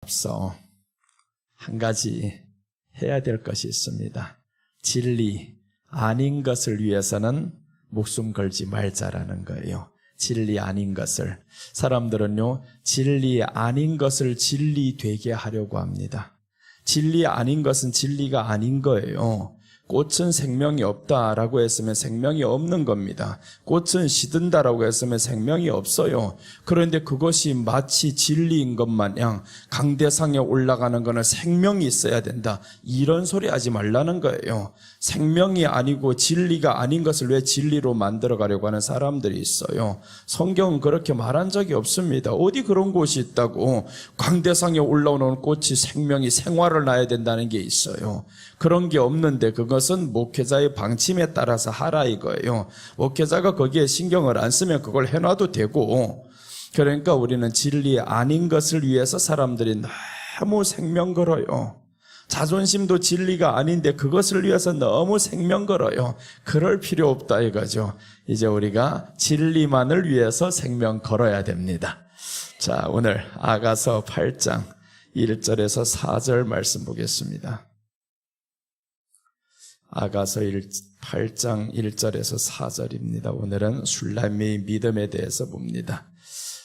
앞서 한 가지 해야 될 것이 있습니다. 진리 아닌 것을 위해서는 목숨 걸지 말자라는 거예요. 진리 아닌 것을. 사람들은요, 진리 아닌 것을 진리 되게 하려고 합니다. 진리 아닌 것은 진리가 아닌 거예요. 꽃은 생명이 없다라고 했으면 생명이 없는 겁니다. 꽃은 시든다라고 했으면 생명이 없어요. 그런데 그것이 마치 진리인 것 마냥 강대상에 올라가는 것은 생명이 있어야 된다. 이런 소리 하지 말라는 거예요. 생명이 아니고 진리가 아닌 것을 왜 진리로 만들어가려고 하는 사람들이 있어요. 성경은 그렇게 말한 적이 없습니다. 어디 그런 곳이 있다고 강대상에 올라오는 꽃이 생명이 생활을 놔야 된다는 게 있어요. 그런 게 없는데 그것은 목회자의 방침에 따라서 하라 이거예요. 목회자가 거기에 신경을 안 쓰면 그걸 해놔도 되고, 그러니까 우리는 진리 아닌 것을 위해서 사람들이 너무 생명 걸어요. 자존심도 진리가 아닌데 그것을 위해서 너무 생명 걸어요. 그럴 필요 없다 이거죠. 이제 우리가 진리만을 위해서 생명 걸어야 됩니다. 자, 오늘 아가서 8장 1절에서 4절 말씀 보겠습니다. 아가서 8장 1절에서 4절입니다. 오늘은 술람미의 믿음에 대해서 봅니다.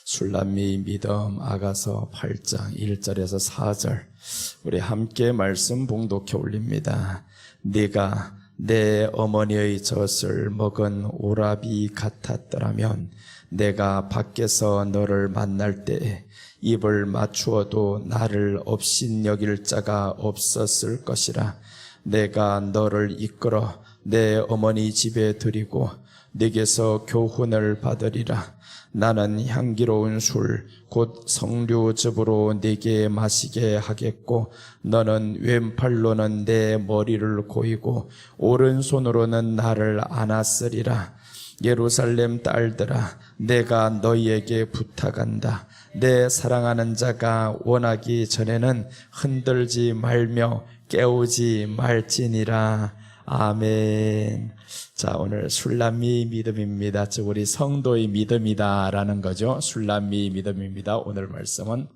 술람미의 믿음, 아가서 8장 1절에서 4절. 우리 함께 말씀 봉독해 올립니다. 네가 내 어머니의 젖을 먹은 오라비 같았더라면 내가 밖에서 너를 만날 때 입을 맞추어도 나를 업신여길 자가 없었을 것이라. 내가 너를 이끌어 내 어머니 집에 들이고 네게서 교훈을 받으리라. 나는 향기로운 술 곧 석류즙으로 네게 마시게 하겠고 너는 왼팔로는 내 머리를 고이고 오른손으로는 나를 안았으리라. 예루살렘 딸들아, 내가 너희에게 부탁한다. 내 사랑하는 자가 원하기 전에는 흔들지 말며 깨우지 말지니라. 아멘. 자, 오늘 술람미의 믿음입니다. 즉 우리 성도의 믿음이다라는 거죠. 술람미의 믿음입니다. 오늘 말씀은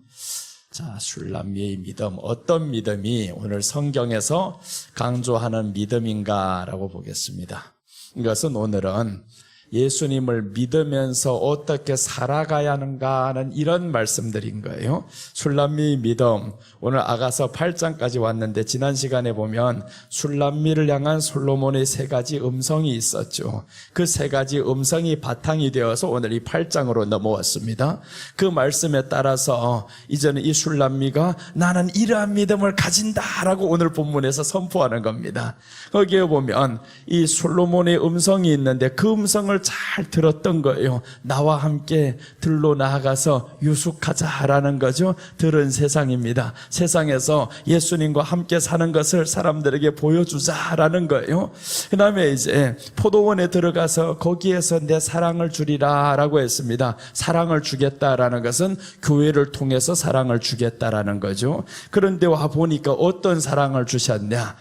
자, 술람미의 믿음, 어떤 믿음이 오늘 성경에서 강조하는 믿음인가라고 보겠습니다. 이것은 오늘은 예수님을 믿으면서 어떻게 살아가야 하는가 하는 이런 말씀들인 거예요. 술람미의 믿음, 오늘 아가서 8장까지 왔는데 지난 시간에 보면 술람미를 향한 솔로몬의 3가지 음성이 있었죠. 그 3가지 음성이 바탕이 되어서 오늘 이 8장으로 넘어왔습니다. 그 말씀에 따라서 이제는 이 술람미가 나는 이러한 믿음을 가진다라고 오늘 본문에서 선포하는 겁니다. 거기에 보면 이 솔로몬의 음성이 있는데 그 음성을 잘 들었던 거예요. 나와 함께 들로 나아가서 유숙하자라는 거죠. 들은 세상입니다. 세상에서 예수님과 함께 사는 것을 사람들에게 보여주자라는 거예요. 그 다음에 이제 포도원에 들어가서 거기에서 내 사랑을 주리라라고 했습니다. 사랑을 주겠다라는 것은 교회를 통해서 사랑을 주겠다라는 거죠. 그런데 와 보니까 어떤 사랑을 주셨냐?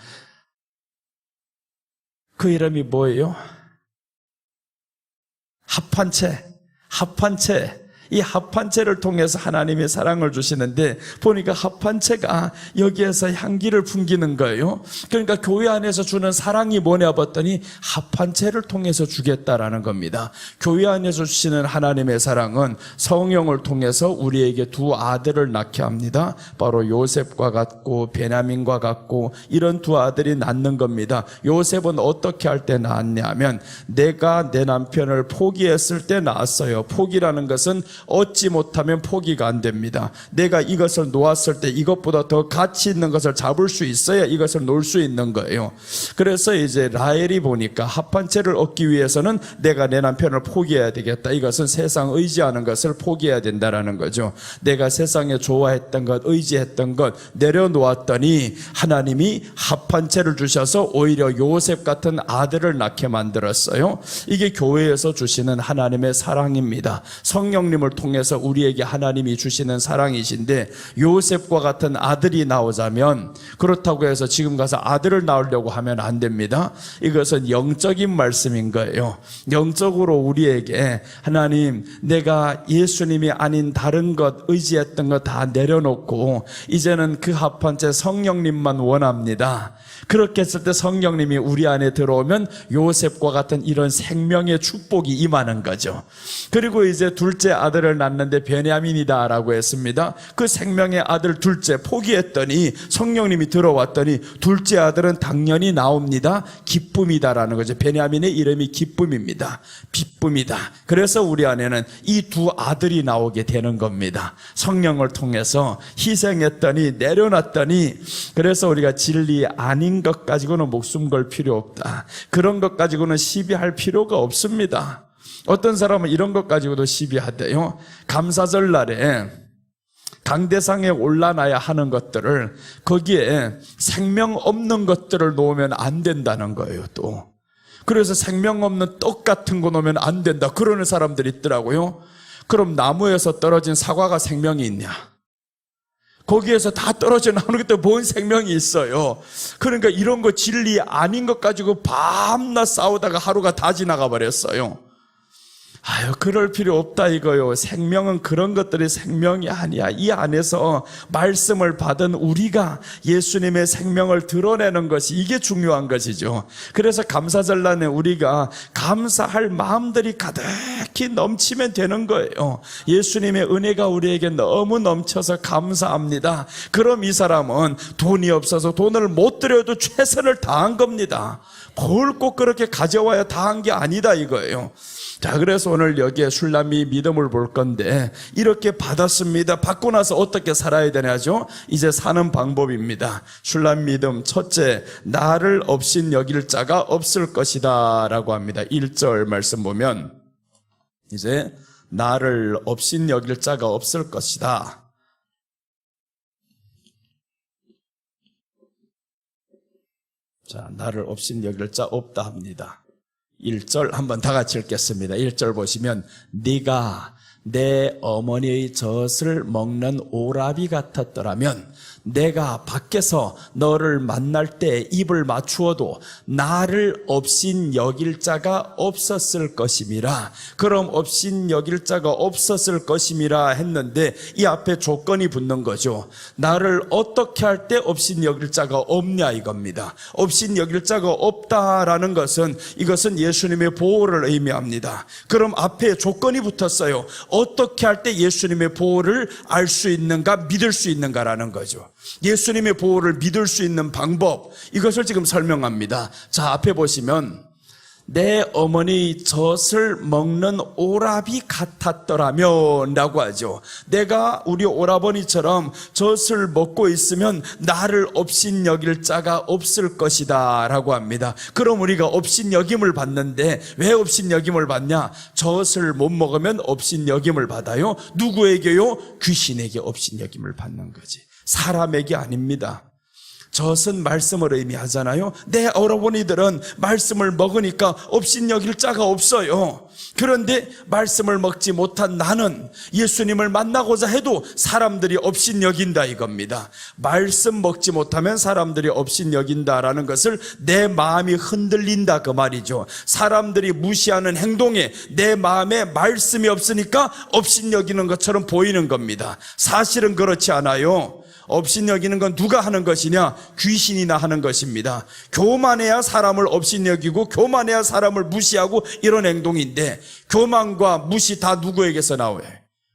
그 이름이 뭐예요? 합한채. 이 합한채를 통해서 하나님의 사랑을 주시는데 보니까 합한채가 여기에서 향기를 풍기는 거예요. 그러니까 교회 안에서 주는 사랑이 뭐냐 봤더니 합한채를 통해서 주겠다라는 겁니다. 교회 안에서 주시는 하나님의 사랑은 성령을 통해서 우리에게 2 아들을 낳게 합니다. 바로 요셉과 같고 베냐민과 같고 이런 2 아들이 낳는 겁니다. 요셉은 어떻게 할 때 낳았냐면 내가 내 남편을 포기했을 때 낳았어요. 포기라는 것은 얻지 못하면 포기가 안 됩니다. 내가 이것을 놓았을 때 이것보다 더 가치 있는 것을 잡을 수 있어야 이것을 놓을 수 있는 거예요. 그래서 이제 라헬이 보니까 합한채를 얻기 위해서는 내가 내 남편을 포기해야 되겠다. 이것은 세상 의지하는 것을 포기해야 된다라는 거죠. 내가 세상에 좋아했던 것, 의지했던 것 내려놓았더니 하나님이 합한채를 주셔서 오히려 요셉 같은 아들을 낳게 만들었어요. 이게 교회에서 주시는 하나님의 사랑입니다. 성령님을 성령을 통해서 우리에게 하나님이 주시는 사랑이신데, 요셉과 같은 아들이 나오자면, 그렇다고 해서 지금 가서 아들을 낳으려고 하면 안 됩니다. 이것은 영적인 말씀인 거예요. 영적으로 우리에게 하나님, 내가 예수님이 아닌 다른 것, 의지했던 것 다 내려놓고 이제는 그 합한 채 성령님만 원합니다. 그렇게 했을 때 성령님이 우리 안에 들어오면 요셉과 같은 이런 생명의 축복이 임하는 거죠. 그리고 이제 둘째 아들을 낳는데 베냐민이다라고 했습니다. 그 생명의 아들 둘째 포기했더니 성령님이 들어왔더니 둘째 아들은 당연히 나옵니다. 기쁨이다라는 거죠. 베냐민의 이름이 기쁨입니다. 기쁨이다. 그래서 우리 안에는 이 두 아들이 나오게 되는 겁니다. 성령을 통해서 희생했더니 내려놨더니, 그래서 우리가 진리 아닌 것 가지고는 목숨 걸 필요 없다. 그런 것 가지고는 시비할 필요가 없습니다. 어떤 사람은 이런 것 가지고도 시비하대요. 감사절 날에 강대상에 올라놔야 하는 것들을 거기에 생명 없는 것들을 놓으면 안 된다는 거예요. 또 그래서 생명 없는 떡 같은 거 놓으면 안 된다 그러는 사람들이 있더라고요. 그럼 나무에서 떨어진 사과가 생명이 있냐? 거기에서 다 떨어져 나오는 것도 뭔 생명이 있어요. 그러니까 이런 거 진리 아닌 것 가지고 밤낮 싸우다가 하루가 다 지나가 버렸어요. 아유, 그럴 필요 없다 이거요. 생명은 그런 것들이 생명이 아니야. 이 안에서 말씀을 받은 우리가 예수님의 생명을 드러내는 것이, 이게 중요한 것이죠. 그래서 감사절날에 우리가 감사할 마음들이 가득히 넘치면 되는 거예요. 예수님의 은혜가 우리에게 너무 넘쳐서 감사합니다. 그럼 이 사람은 돈이 없어서 돈을 못 드려도 최선을 다한 겁니다. 뭘 꼭 그렇게 가져와야 다한 게 아니다 이거예요. 자, 그래서 오늘 여기에 슐라미 믿음을 볼 건데, 이렇게 받았습니다. 받고 나서 어떻게 살아야 되냐죠? 이제 사는 방법입니다. 슐라미 믿음 첫째, 나를 없인 여길 자가 없을 것이다 라고 합니다. 1절 말씀 보면 이제 나를 없인 여길 자가 없을 것이다. 자, 나를 없인 여길 자 없다 합니다. 1절 한번 다 같이 읽겠습니다. 1절 보시면 네가 내 어머니의 젖을 먹는 오라비 같았더라면 내가 밖에서 너를 만날 때 입을 맞추어도 나를 없인 여길 자가 없었을 것임이라. 그럼 없인 여길 자가 없었을 것임이라 했는데 이 앞에 조건이 붙는 거죠. 나를 어떻게 할 때 없인 여길 자가 없냐 이겁니다. 없인 여길 자가 없다라는 것은, 이것은 예수님의 보호를 의미합니다. 그럼 앞에 조건이 붙었어요. 어떻게 할 때 예수님의 보호를 알 수 있는가, 믿을 수 있는가라는 거죠. 예수님의 보호를 믿을 수 있는 방법, 이것을 지금 설명합니다. 자, 앞에 보시면 내 어머니 젖을 먹는 오라비 같았더라면 라고 하죠. 내가 우리 오라버니처럼 젖을 먹고 있으면 나를 업신 여길 자가 없을 것이다 라고 합니다. 그럼 우리가 업신 여김을 받는데 왜 업신 여김을 받냐? 젖을 못 먹으면 업신 여김을 받아요. 누구에게요? 귀신에게 업신 여김을 받는 거지, 사람에게 아닙니다. 젖은 말씀을 의미하잖아요. 내 어머니들은 말씀을 먹으니까 업신 여길 자가 없어요. 그런데 말씀을 먹지 못한 나는 예수님을 만나고자 해도 사람들이 업신 여긴다 이겁니다. 말씀 먹지 못하면 사람들이 업신 여긴다라는 것을 내 마음이 흔들린다 그 말이죠. 사람들이 무시하는 행동에 내 마음에 말씀이 없으니까 업신 여기는 것처럼 보이는 겁니다. 사실은 그렇지 않아요. 업신 여기는 건 누가 하는 것이냐? 귀신이나 하는 것입니다. 교만해야 사람을 업신 여기고 교만해야 사람을 무시하고 이런 행동인데, 교만과 무시 다 누구에게서 나와요?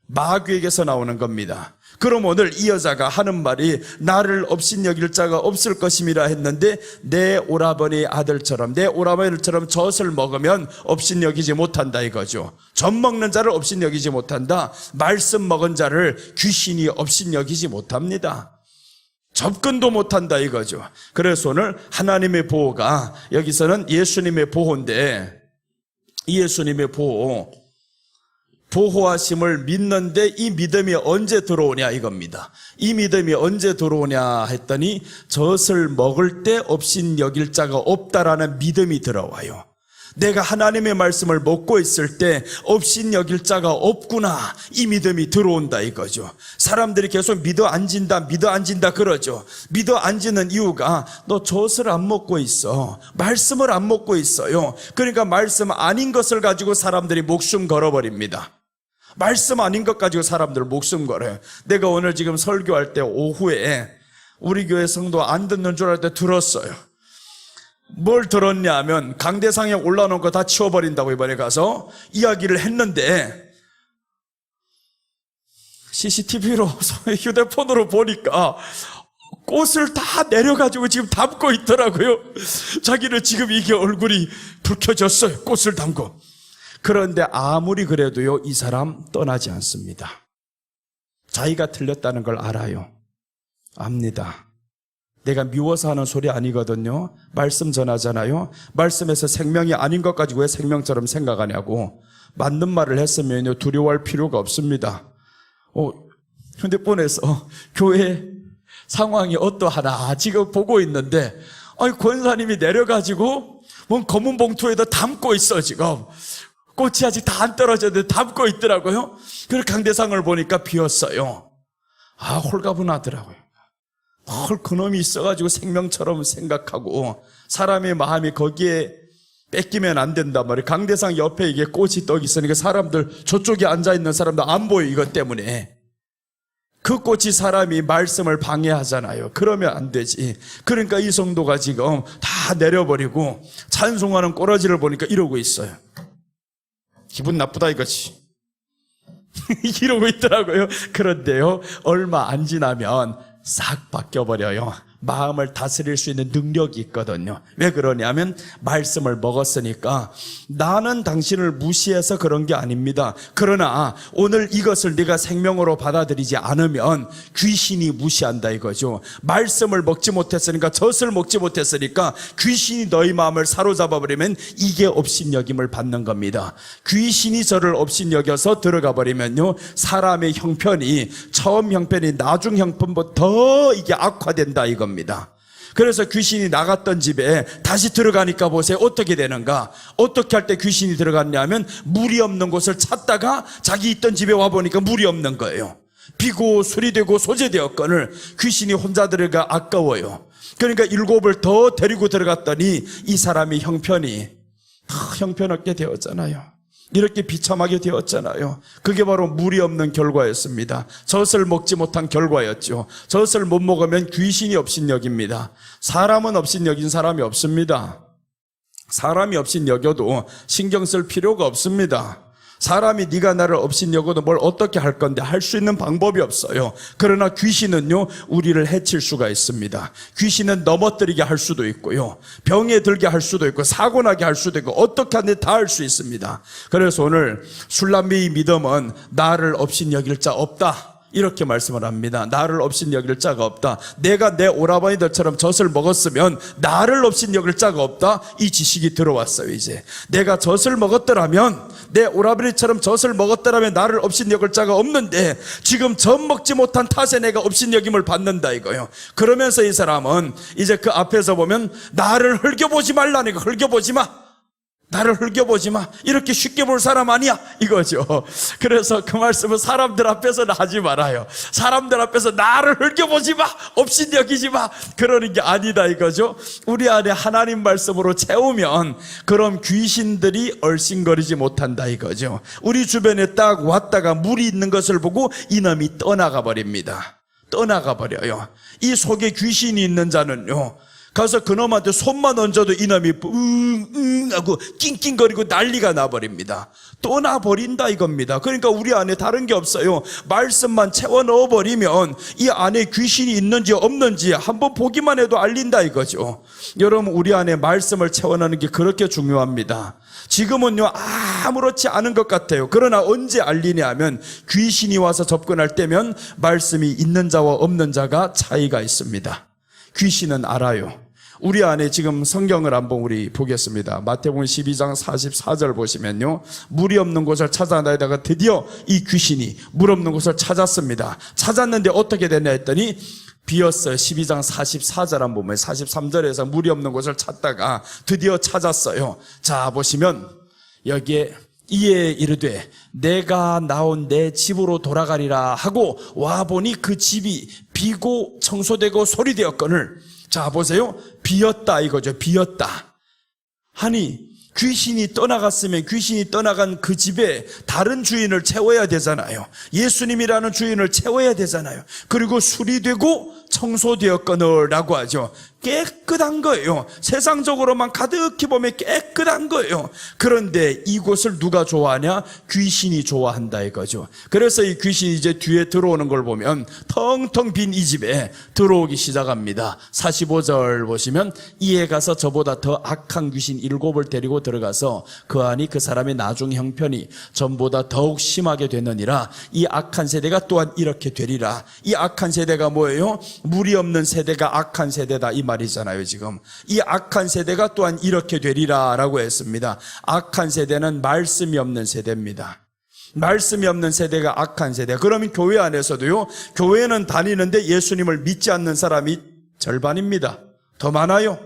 마귀에게서 나오는 겁니다. 그럼 오늘 이 여자가 하는 말이 나를 업신 여길 자가 없을 것임이라 했는데, 내 오라버니 아들처럼, 내 오라버니처럼 젖을 먹으면 업신 여기지 못한다 이거죠. 젖 먹는 자를 업신 여기지 못한다. 말씀 먹은 자를 귀신이 업신 여기지 못합니다. 접근도 못한다 이거죠. 그래서 오늘 하나님의 보호가, 여기서는 예수님의 보호인데, 이 예수님의 보호하심을 믿는데 이 믿음이 언제 들어오냐 이겁니다. 이 믿음이 언제 들어오냐 했더니 젖을 먹을 때 업신 여길 자가 없다라는 믿음이 들어와요. 내가 하나님의 말씀을 먹고 있을 때 업신여길 자가 없구나, 이 믿음이 들어온다 이거죠. 사람들이 계속 믿어 앉는다 그러죠. 믿어 앉는 이유가 너 젖을 안 먹고 있어, 말씀을 안 먹고 있어요. 그러니까 말씀 아닌 것을 가지고 사람들이 목숨 걸어버립니다. 말씀 아닌 것 가지고 사람들 목숨 걸어요. 내가 오늘 지금 설교할 때 오후에 우리 교회 성도 안 듣는 줄 알 때 들었어요. 뭘 들었냐 하면 강대상에 올라놓은 거 다 치워버린다고 이번에 가서 이야기를 했는데, CCTV로 휴대폰으로 보니까 꽃을 다 내려가지고 지금 담고 있더라고요. 자기는 지금 이게 얼굴이 불 켜졌어요, 꽃을 담고. 그런데 아무리 그래도요, 이 사람 떠나지 않습니다. 자기가 틀렸다는 걸 알아요. 압니다. 내가 미워서 하는 소리 아니거든요. 말씀 전하잖아요. 말씀에서 생명이 아닌 것 가지고 왜 생명처럼 생각하냐고. 맞는 말을 했으면요, 두려워할 필요가 없습니다. 휴대폰에서 교회 상황이 어떠하나 지금 보고 있는데, 권사님이 내려가지고 뭔 검은 봉투에다 담고 있어. 지금 꽃이 아직 다 안 떨어졌는데 담고 있더라고요. 그래서 강대상을 보니까 비었어요. 홀가분하더라고요. 그놈이 있어가지고 생명처럼 생각하고, 사람의 마음이 거기에 뺏기면 안 된단 말이에요. 강대상 옆에 이게 꽃이 떡 있으니까 사람들, 저쪽에 앉아있는 사람들 안 보여, 이것 때문에. 그 꽃이 사람이 말씀을 방해하잖아요. 그러면 안 되지. 그러니까 이 성도가 지금 다 내려버리고 찬송하는 꼬라지를 보니까 이러고 있어요. 기분 나쁘다 이거지. 이러고 있더라고요. 그런데요, 얼마 안 지나면 싹 바뀌어버려요. 마음을 다스릴 수 있는 능력이 있거든요. 왜 그러냐면 말씀을 먹었으니까. 나는 당신을 무시해서 그런 게 아닙니다. 그러나 오늘 이것을 네가 생명으로 받아들이지 않으면 귀신이 무시한다 이거죠. 말씀을 먹지 못했으니까, 젖을 먹지 못했으니까 귀신이 너희 마음을 사로잡아 버리면 이게 업신여김을 받는 겁니다. 귀신이 저를 업신여겨서 들어가 버리면요, 사람의 형편이 처음 형편이 나중 형편보다 더 이게 악화된다 이겁니다. 그래서 귀신이 나갔던 집에 다시 들어가니까 보세요, 어떻게 되는가. 어떻게 할 때 귀신이 들어갔냐면, 물이 없는 곳을 찾다가 자기 있던 집에 와보니까 물이 없는 거예요. 비고 수리되고 소재되었거늘 귀신이 혼자 들어가 아까워요. 그러니까 7을 더 데리고 들어갔더니 이 사람이 형편이 더 형편없게 되었잖아요. 이렇게 비참하게 되었잖아요. 그게 바로 물이 없는 결과였습니다. 젖을 먹지 못한 결과였죠. 젖을 못 먹으면 귀신이 업신여깁니다. 사람은 업신여긴 사람이 없습니다. 사람이 업신여겨도 신경 쓸 필요가 없습니다. 사람이 네가 나를 업신여겨도 뭘 어떻게 할 건데 할 수 있는 방법이 없어요. 그러나 귀신은요, 우리를 해칠 수가 있습니다. 귀신은 넘어뜨리게 할 수도 있고요, 병에 들게 할 수도 있고, 사고 나게 할 수도 있고, 어떻게 하는지 다 할 수 있습니다. 그래서 오늘 술람미의 믿음은 나를 업신여길 자 없다, 이렇게 말씀을 합니다. 나를 업신여길 자가 없다. 내가 내 오라버니들처럼 젖을 먹었으면 나를 업신여길 자가 없다, 이 지식이 들어왔어요. 이제 내가 젖을 먹었더라면, 내 오라버니처럼 젖을 먹었더라면 나를 업신여길 자가 없는데, 지금 젖 먹지 못한 탓에 내가 업신여김을 받는다 이거예요. 그러면서 이 사람은 이제 그 앞에서 보면 나를 흘겨보지 말라니까. 흘겨보지 마, 나를 흘겨보지 마, 이렇게 쉽게 볼 사람 아니야 이거죠. 그래서 그 말씀은 사람들 앞에서는 하지 말아요. 사람들 앞에서 나를 흘겨보지 마, 업신여기지 마, 그러는 게 아니다 이거죠. 우리 안에 하나님 말씀으로 채우면 그럼 귀신들이 얼씬거리지 못한다 이거죠. 우리 주변에 딱 왔다가 물이 있는 것을 보고 이놈이 떠나가 버립니다. 떠나가 버려요. 이 속에 귀신이 있는 자는요, 가서 그놈한테 손만 얹어도 이놈이 응 하고 낑낑거리고 난리가 나버립니다. 떠나버린다 이겁니다. 그러니까 우리 안에 다른 게 없어요. 말씀만 채워 넣어버리면 이 안에 귀신이 있는지 없는지 한번 보기만 해도 알린다 이거죠. 여러분, 우리 안에 말씀을 채워넣는 게 그렇게 중요합니다. 지금은요, 아무렇지 않은 것 같아요. 그러나 언제 알리냐 하면 귀신이 와서 접근할 때면 말씀이 있는 자와 없는 자가 차이가 있습니다. 귀신은 알아요. 우리 안에 지금 성경을 한번 우리 보겠습니다. 마태복음 12장 44절 보시면요, 물이 없는 곳을 찾아다니다가 드디어 이 귀신이 물 없는 곳을 찾았습니다. 찾았는데 어떻게 됐냐 했더니 비었어요. 12장 44절 한번 보면 43절에서 물이 없는 곳을 찾다가 드디어 찾았어요. 자, 보시면 여기에 이에 이르되 내가 나온 내 집으로 돌아가리라 하고 와보니 그 집이 비고 청소되고 소리되었거늘. 자, 보세요. 비었다 이거죠. 비었다. 아니, 귀신이 떠나갔으면 귀신이 떠나간 그 집에 다른 주인을 채워야 되잖아요. 예수님이라는 주인을 채워야 되잖아요. 그리고 수리되고 청소되었거늘라고 하죠. 깨끗한 거예요. 세상적으로만 가득히 보면 깨끗한 거예요. 그런데 이곳을 누가 좋아하냐? 귀신이 좋아한다 이거죠. 그래서 이 귀신이 이제 뒤에 들어오는 걸 보면 텅텅 빈 이 집에 들어오기 시작합니다. 45절 보시면 이에 가서 저보다 더 악한 귀신 7을 데리고 들어가서 그 안이 그 사람의 나중 형편이 전보다 더욱 심하게 되느니라. 이 악한 세대가 또한 이렇게 되리라. 이 악한 세대가 뭐예요? 물이 없는 세대가 악한 세대다 이 말이잖아요. 지금 이 악한 세대가 또한 이렇게 되리라 라고 했습니다. 악한 세대는 말씀이 없는 세대입니다. 말씀이 없는 세대가 악한 세대. 그러면 교회 안에서도요, 교회는 다니는데 예수님을 믿지 않는 사람이 절반입니다. 더 많아요.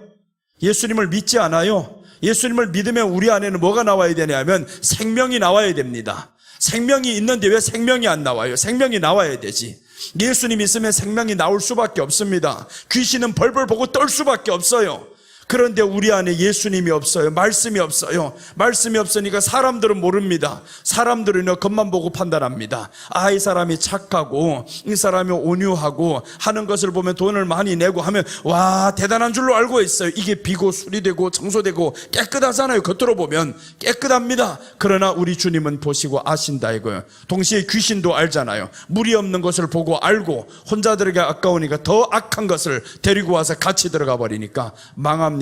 예수님을 믿지 않아요. 예수님을 믿으면 우리 안에는 뭐가 나와야 되냐면 생명이 나와야 됩니다. 생명이 있는데 왜 생명이 안 나와요? 생명이 나와야 되지. 예수님 있으면 생명이 나올 수밖에 없습니다. 귀신은 벌벌 보고 떨 수밖에 없어요. 그런데 우리 안에 예수님이 없어요. 말씀이 없어요. 말씀이 없으니까 사람들은 모릅니다. 사람들은 겉만 보고 판단합니다. 아, 이 사람이 착하고 이 사람이 온유하고 하는 것을 보면 돈을 많이 내고 하면 와, 대단한 줄로 알고 있어요. 이게 비고 수리되고 청소되고 깨끗하잖아요. 겉으로 보면 깨끗합니다. 그러나 우리 주님은 보시고 아신다 이거예요. 동시에 귀신도 알잖아요. 물이 없는 것을 보고 알고 혼자 들어가 아까우니까 더 악한 것을 데리고 와서 같이 들어가 버리니까 망합니다.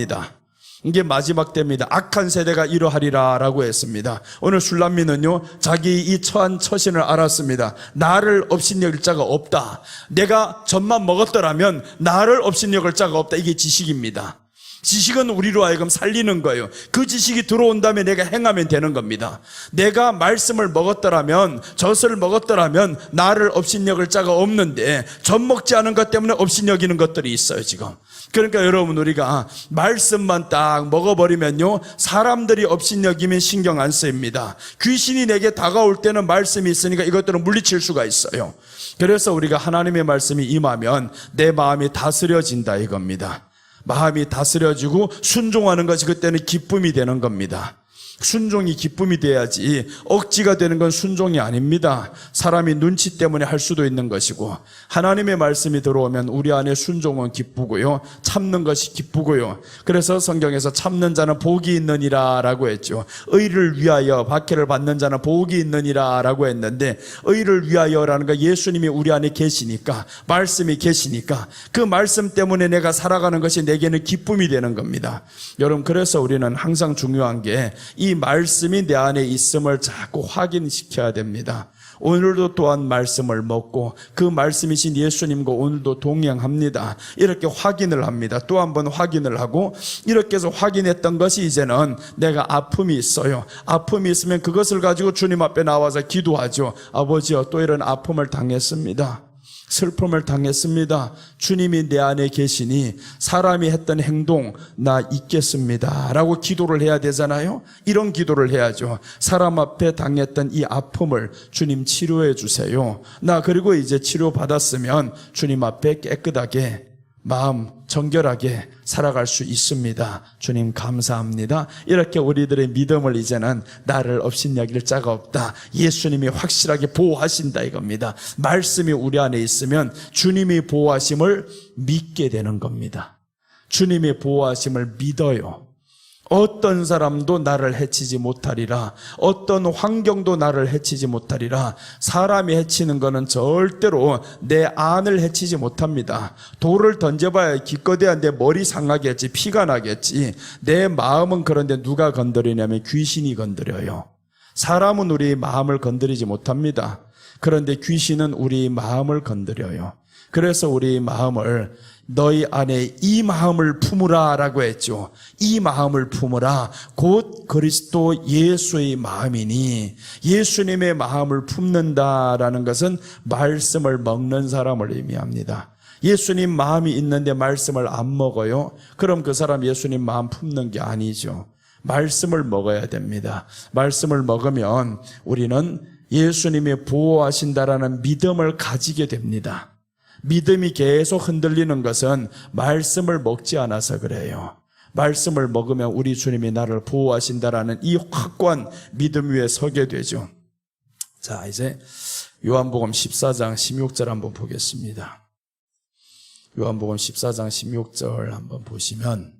이게 마지막 때입니다. 악한 세대가 이러하리라 라고 했습니다. 오늘 술람미는요, 자기 이 처한 처신을 알았습니다. 나를 업신여길 자가 없다. 내가 젖만 먹었더라면 나를 업신여길 자가 없다. 이게 지식입니다. 지식은 우리로 하여금 살리는 거예요. 그 지식이 들어온 다음에 내가 행하면 되는 겁니다. 내가 말씀을 먹었더라면, 젖을 먹었더라면 나를 업신여길 자가 없는데 젖 먹지 않은 것 때문에 업신여기는 것들이 있어요 지금. 그러니까 여러분, 우리가 말씀만 딱 먹어버리면요, 사람들이 업신여기면 신경 안 쓰입니다. 귀신이 내게 다가올 때는 말씀이 있으니까 이것들은 물리칠 수가 있어요. 그래서 우리가 하나님의 말씀이 임하면 내 마음이 다스려진다 이겁니다. 마음이 다스려지고 순종하는 것이 그때는 기쁨이 되는 겁니다. 순종이 기쁨이 돼야지 억지가 되는 건 순종이 아닙니다. 사람이 눈치 때문에 할 수도 있는 것이고, 하나님의 말씀이 들어오면 우리 안에 순종은 기쁘고요, 참는 것이 기쁘고요. 그래서 성경에서 참는 자는 복이 있느니라 라고 했죠. 의를 위하여 박해를 받는 자는 복이 있느니라 라고 했는데, 의를 위하여라는 건 예수님이 우리 안에 계시니까, 말씀이 계시니까 그 말씀 때문에 내가 살아가는 것이 내게는 기쁨이 되는 겁니다. 여러분, 그래서 우리는 항상 중요한 게 이 말씀이 내 안에 있음을 자꾸 확인시켜야 됩니다. 오늘도 또한 말씀을 먹고 그 말씀이신 예수님과 오늘도 동행합니다. 이렇게 확인을 합니다. 또 한 번 확인을 하고, 이렇게 해서 확인했던 것이 이제는 내가 아픔이 있어요. 아픔이 있으면 그것을 가지고 주님 앞에 나와서 기도하죠. 아버지여, 또 이런 아픔을 당했습니다. 슬픔을 당했습니다. 주님이 내 안에 계시니 사람이 했던 행동 나 잊겠습니다 라고 기도를 해야 되잖아요. 이런 기도를 해야죠. 사람 앞에 당했던 이 아픔을 주님 치료해 주세요. 나 그리고 이제 치료받았으면 주님 앞에 깨끗하게 마음 정결하게 살아갈 수 있습니다. 주님 감사합니다. 이렇게 우리들의 믿음을 이제는 나를 업신여길 자가 없다. 예수님이 확실하게 보호하신다 이겁니다. 말씀이 우리 안에 있으면 주님이 보호하심을 믿게 되는 겁니다. 주님의 보호하심을 믿어요. 어떤 사람도 나를 해치지 못하리라. 어떤 환경도 나를 해치지 못하리라. 사람이 해치는 것은 절대로 내 안을 해치지 못합니다. 돌을 던져봐야 기껏해야 내 머리 상하겠지, 피가 나겠지. 내 마음은 그런데 누가 건드리냐면 귀신이 건드려요. 사람은 우리 마음을 건드리지 못합니다. 그런데 귀신은 우리 마음을 건드려요. 그래서 우리 마음을 너희 안에 이 마음을 품으라 라고 했죠. 이 마음을 품으라. 곧 그리스도 예수의 마음이니, 예수님의 마음을 품는다라는 것은 말씀을 먹는 사람을 의미합니다. 예수님 마음이 있는데 말씀을 안 먹어요? 그럼 그 사람 예수님 마음 품는 게 아니죠. 말씀을 먹어야 됩니다. 말씀을 먹으면 우리는 예수님이 보호하신다라는 믿음을 가지게 됩니다. 믿음이 계속 흔들리는 것은 말씀을 먹지 않아서 그래요. 말씀을 먹으면 우리 주님이 나를 보호하신다라는 이 확고한 믿음 위에 서게 되죠. 자, 이제 요한복음 14장 16절 한번 보겠습니다. 요한복음 14장 16절 한번 보시면,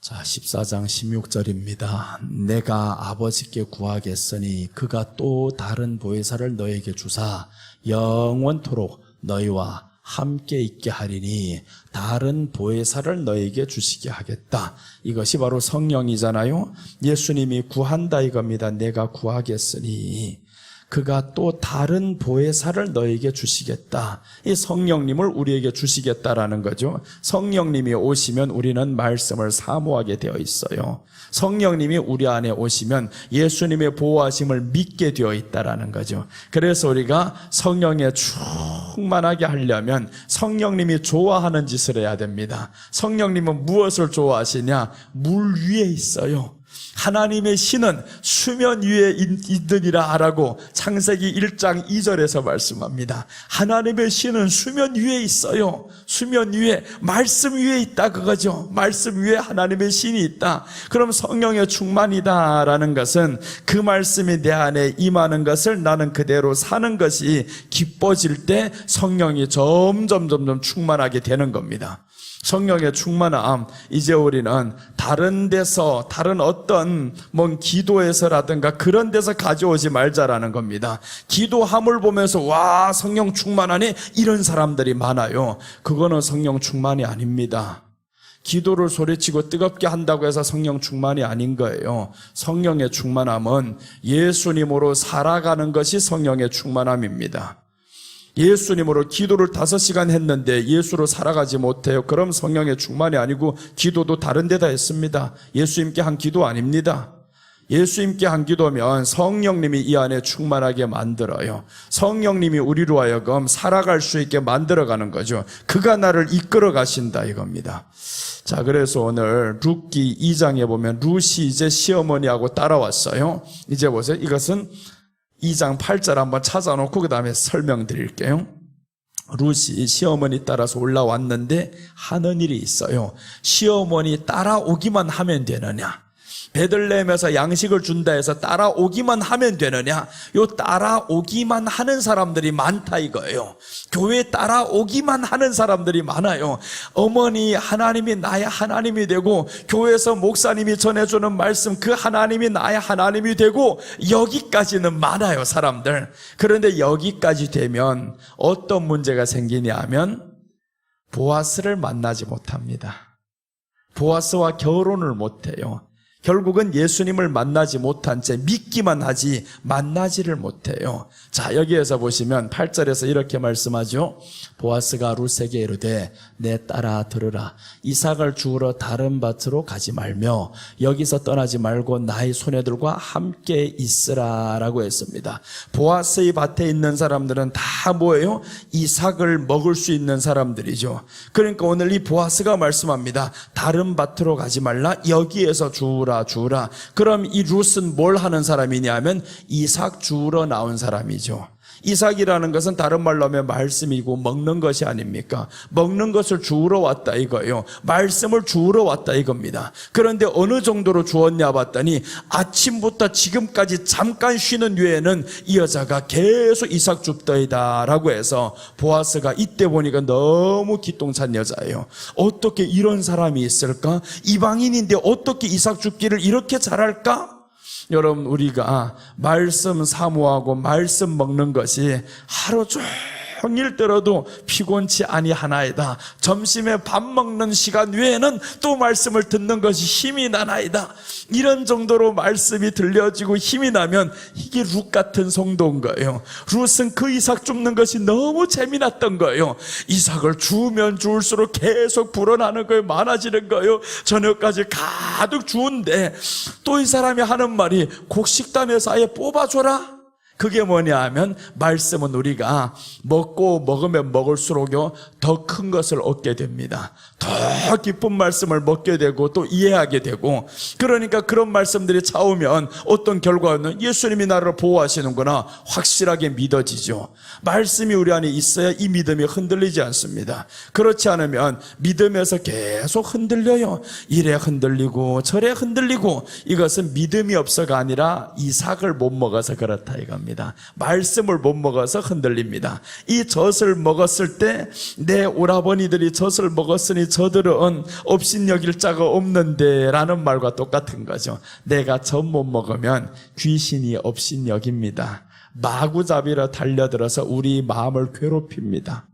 자, 14장 16절입니다. 내가 아버지께 구하겠으니 그가 또 다른 보혜사를 너에게 주사 영원토록 너희와 함께 있게 하리니 다른 보혜사를 너에게 주시게 하겠다. 이것이 바로 성령이잖아요. 예수님이 구한다 이겁니다. 내가 구하겠으니 그가 또 다른 보혜사를 너에게 주시겠다. 이 성령님을 우리에게 주시겠다라는 거죠. 성령님이 오시면 우리는 말씀을 사모하게 되어 있어요. 성령님이 우리 안에 오시면 예수님의 보호하심을 믿게 되어 있다라는 거죠. 그래서 우리가 성령에 충만하게 하려면 성령님이 좋아하는 짓을 해야 됩니다. 성령님은 무엇을 좋아하시냐? 물 위에 있어요. 하나님의 신은 수면 위에 있느니라 하라고 창세기 1장 2절에서 말씀합니다. 하나님의 신은 수면 위에 있어요. 수면 위에, 말씀 위에 있다 그거죠. 말씀 위에 하나님의 신이 있다. 그럼 성령의 충만이다라는 것은 그 말씀이 내 안에 임하는 것을 나는 그대로 사는 것이 기뻐질 때 성령이 점점 충만하게 되는 겁니다. 성령의 충만함, 이제 우리는 다른 데서, 다른 어떤 기도에서라든가 그런 데서 가져오지 말자라는 겁니다. 기도함을 보면서 와, 성령 충만하니 이런 사람들이 많아요. 그거는 성령 충만이 아닙니다. 기도를 소리치고 뜨겁게 한다고 해서 성령 충만이 아닌 거예요. 성령의 충만함은 예수님으로 살아가는 것이 성령의 충만함입니다. 예수님으로 기도를 5시간 했는데 예수로 살아가지 못해요. 그럼 성령의 충만이 아니고 기도도 다른 데다 했습니다. 예수님께 한 기도 아닙니다. 예수님께 한 기도면 성령님이 이 안에 충만하게 만들어요. 성령님이 우리로 하여금 살아갈 수 있게 만들어가는 거죠. 그가 나를 이끌어 가신다 이겁니다. 자, 그래서 오늘 룻기 2장에 보면 룻이 이제 시어머니하고 따라왔어요. 이제 보세요. 이것은 2장 8절 한번 찾아놓고 그 다음에 설명드릴게요. 룻이 시어머니 따라서 올라왔는데 하는 일이 있어요. 시어머니 따라오기만 하면 되느냐? 베들레헴에서 양식을 준다 해서 따라오기만 하면 되느냐? 요 따라오기만 하는 사람들이 많다 이거예요. 교회에 따라오기만 하는 사람들이 많아요. 어머니 하나님이 나의 하나님이 되고 교회에서 목사님이 전해주는 말씀 그 하나님이 나의 하나님이 되고 여기까지는 많아요 사람들. 그런데 여기까지 되면 어떤 문제가 생기냐 하면 보아스를 만나지 못합니다. 보아스와 결혼을 못해요. 결국은 예수님을 만나지 못한 채 믿기만 하지 만나지를 못해요. 자, 여기에서 보시면 8절에서 이렇게 말씀하죠. 보아스가 룻에게 이르되 내 딸아 들으라. 이삭을 주우러 다른 밭으로 가지 말며 여기서 떠나지 말고 나의 소녀들과 함께 있으라 라고 했습니다. 보아스의 밭에 있는 사람들은 다 뭐예요? 이삭을 먹을 수 있는 사람들이죠. 그러니까 오늘 이 보아스가 말씀합니다. 다른 밭으로 가지 말라. 여기에서 주우라. 그럼 이 룻은 뭘 하는 사람이냐 하면 이삭 주우러 나온 사람이죠. 이삭이라는 것은 다른 말로 하면 말씀이고 먹는 것이 아닙니까? 먹는 것을 주우러 왔다 이거예요. 말씀을 주우러 왔다 이겁니다. 그런데 어느 정도로 주었냐 봤더니 아침부터 지금까지 잠깐 쉬는 외에는 이 여자가 계속 이삭 줍더이다 라고 해서 보아스가 이때 보니까 너무 기똥찬 여자예요. 어떻게 이런 사람이 있을까? 이방인인데 어떻게 이삭 줍기를 이렇게 잘할까? 여러분, 우리가 말씀 사모하고 말씀 먹는 것이 하루 종일 들어도 피곤치 아니하나이다. 점심에 밥 먹는 시간 외에는 또 말씀을 듣는 것이 힘이 나나이다. 이런 정도로 말씀이 들려지고 힘이 나면 이게 룻 같은 성도인 거예요. 룻은 그 이삭 줍는 것이 너무 재미났던 거예요. 이삭을 주우면 주울수록 계속 불어나는 거예요. 많아지는 거예요. 저녁까지 가득 주운데 또 이 사람이 하는 말이 곡식단에서 아예 뽑아줘라. 그게 뭐냐 하면 말씀은 우리가 먹고 먹으면 먹을수록요 더 큰 것을 얻게 됩니다. 더 깊은 말씀을 먹게 되고 또 이해하게 되고, 그러니까 그런 말씀들이 차오면 어떤 결과는 예수님이 나를 보호하시는구나 확실하게 믿어지죠. 말씀이 우리 안에 있어야 이 믿음이 흔들리지 않습니다. 그렇지 않으면 믿음에서 계속 흔들려요. 이래 흔들리고 저래 흔들리고, 이것은 믿음이 없어가 아니라 이삭을 못 먹어서 그렇다 이겁니다. 말씀을 못 먹어서 흔들립니다. 이 젖을 먹었을 때 내 오라버니들이 젖을 먹었으니 저들은 업신여길 자가 없는데 라는 말과 똑같은 거죠. 내가 젖 못 먹으면 귀신이 업신여깁니다. 마구잡이로 달려들어서 우리 마음을 괴롭힙니다.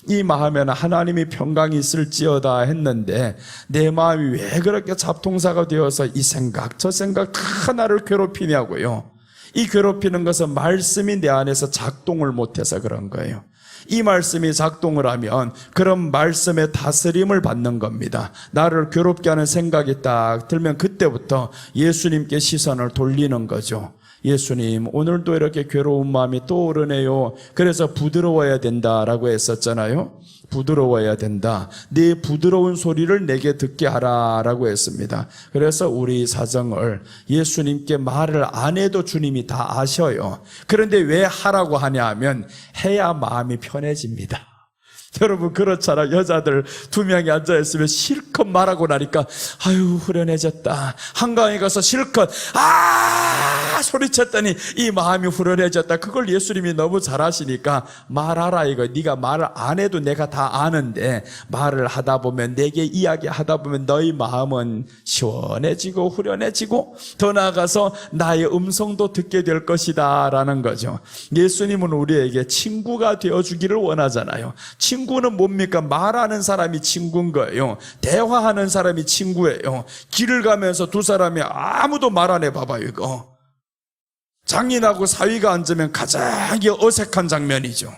이 마음에는 하나님이 평강이 있을지어다 했는데 내 마음이 왜 그렇게 잡통사가 되어서 이 생각 저 생각 다 나를 괴롭히냐고요. 이 괴롭히는 것은 말씀이 내 안에서 작동을 못해서 그런 거예요. 이 말씀이 작동을 하면 그런 말씀의 다스림을 받는 겁니다. 나를 괴롭게 하는 생각이 딱 들면 그때부터 예수님께 시선을 돌리는 거죠. 예수님, 오늘도 이렇게 괴로운 마음이 또 오르네요. 그래서 부드러워야 된다라고 했었잖아요. 부드러워야 된다. 네 부드러운 소리를 내게 듣게 하라라고 했습니다. 그래서 우리 사정을 예수님께 말을 안 해도 주님이 다 아셔요. 그런데 왜 하라고 하냐 하면 해야 마음이 편해집니다. 여러분 그렇잖아. 여자들 2명이 앉아있으면 실컷 말하고 나니까 아유 후련해졌다. 한강에 가서 실컷 소리쳤더니 이 마음이 후련해졌다. 그걸 예수님이 너무 잘하시니까 말하라 이거. 네가 말을 안 해도 내가 다 아는데 말을 하다 보면 내게 이야기하다 보면 너희 마음은 시원해지고 후련해지고 더 나아가서 나의 음성도 듣게 될 것이다 라는 거죠. 예수님은 우리에게 친구가 되어주기를 원하잖아요. 친구는 뭡니까? 말하는 사람이 친구인 거예요. 대화하는 사람이 친구예요. 길을 가면서 두 사람이 아무도 말 안 해봐봐요 이거. 장인하고 사위가 앉으면 가장 어색한 장면이죠.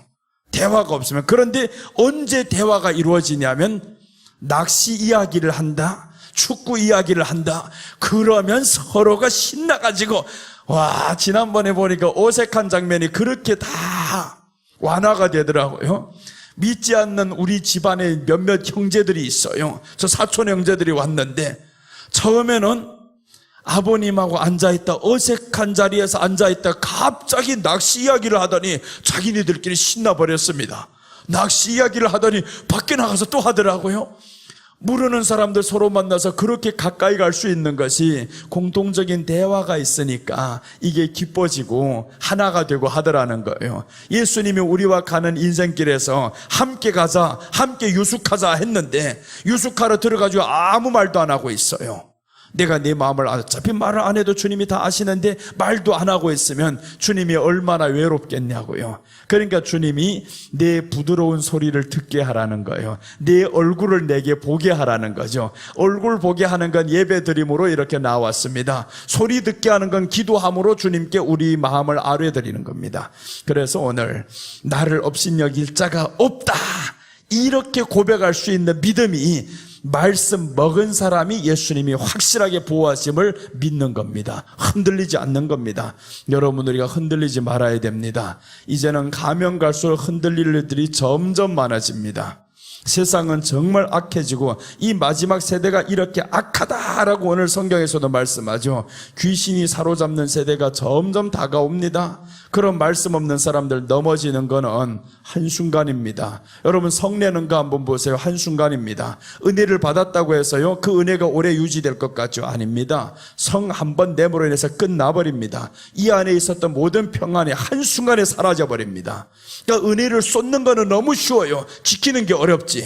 대화가 없으면. 그런데 언제 대화가 이루어지냐면 낚시 이야기를 한다, 축구 이야기를 한다. 그러면 서로가 신나가지고 와 지난번에 보니까 어색한 장면이 그렇게 다 완화가 되더라고요. 믿지 않는 우리 집안에 몇몇 형제들이 있어요. 저 사촌 형제들이 왔는데 처음에는 아버님하고 앉아있다 어색한 자리에서 앉아있다 갑자기 낚시 이야기를 하더니 자기네들끼리 신나버렸습니다. 낚시 이야기를 하더니 밖에 나가서 또 하더라고요. 모르는 사람들 서로 만나서 그렇게 가까이 갈 수 있는 것이 공통적인 대화가 있으니까 이게 기뻐지고 하나가 되고 하더라는 거예요. 예수님이 우리와 가는 인생길에서 함께 가자, 함께 유숙하자 했는데 유숙하러 들어가지고 아무 말도 안 하고 있어요. 내가 네 마음을 어차피 말을 안 해도 주님이 다 아시는데 말도 안 하고 있으면 주님이 얼마나 외롭겠냐고요. 그러니까 주님이 내 부드러운 소리를 듣게 하라는 거예요. 내 얼굴을 내게 보게 하라는 거죠. 얼굴 보게 하는 건 예배드림으로 이렇게 나왔습니다. 소리 듣게 하는 건 기도함으로 주님께 우리 마음을 아뢰드리는 겁니다. 그래서 오늘 나를 업신여길 자가 없다 이렇게 고백할 수 있는 믿음이 말씀 먹은 사람이 예수님이 확실하게 보호하심을 믿는 겁니다. 흔들리지 않는 겁니다. 여러분 우리가 흔들리지 말아야 됩니다. 이제는 가면 갈수록 흔들릴 일들이 점점 많아집니다. 세상은 정말 악해지고 이 마지막 세대가 이렇게 악하다라고 오늘 성경에서도 말씀하죠. 귀신이 사로잡는 세대가 점점 다가옵니다. 그런 말씀 없는 사람들 넘어지는 거는 한순간입니다. 여러분 성례는 거 한번 보세요. 한순간입니다. 은혜를 받았다고 해서요 그 은혜가 오래 유지될 것 같죠? 아닙니다. 성 한 번 내므로 인해서 끝나버립니다. 이 안에 있었던 모든 평안이 한순간에 사라져버립니다. 그러니까 은혜를 쏟는 거는 너무 쉬워요. 지키는 게 어렵지.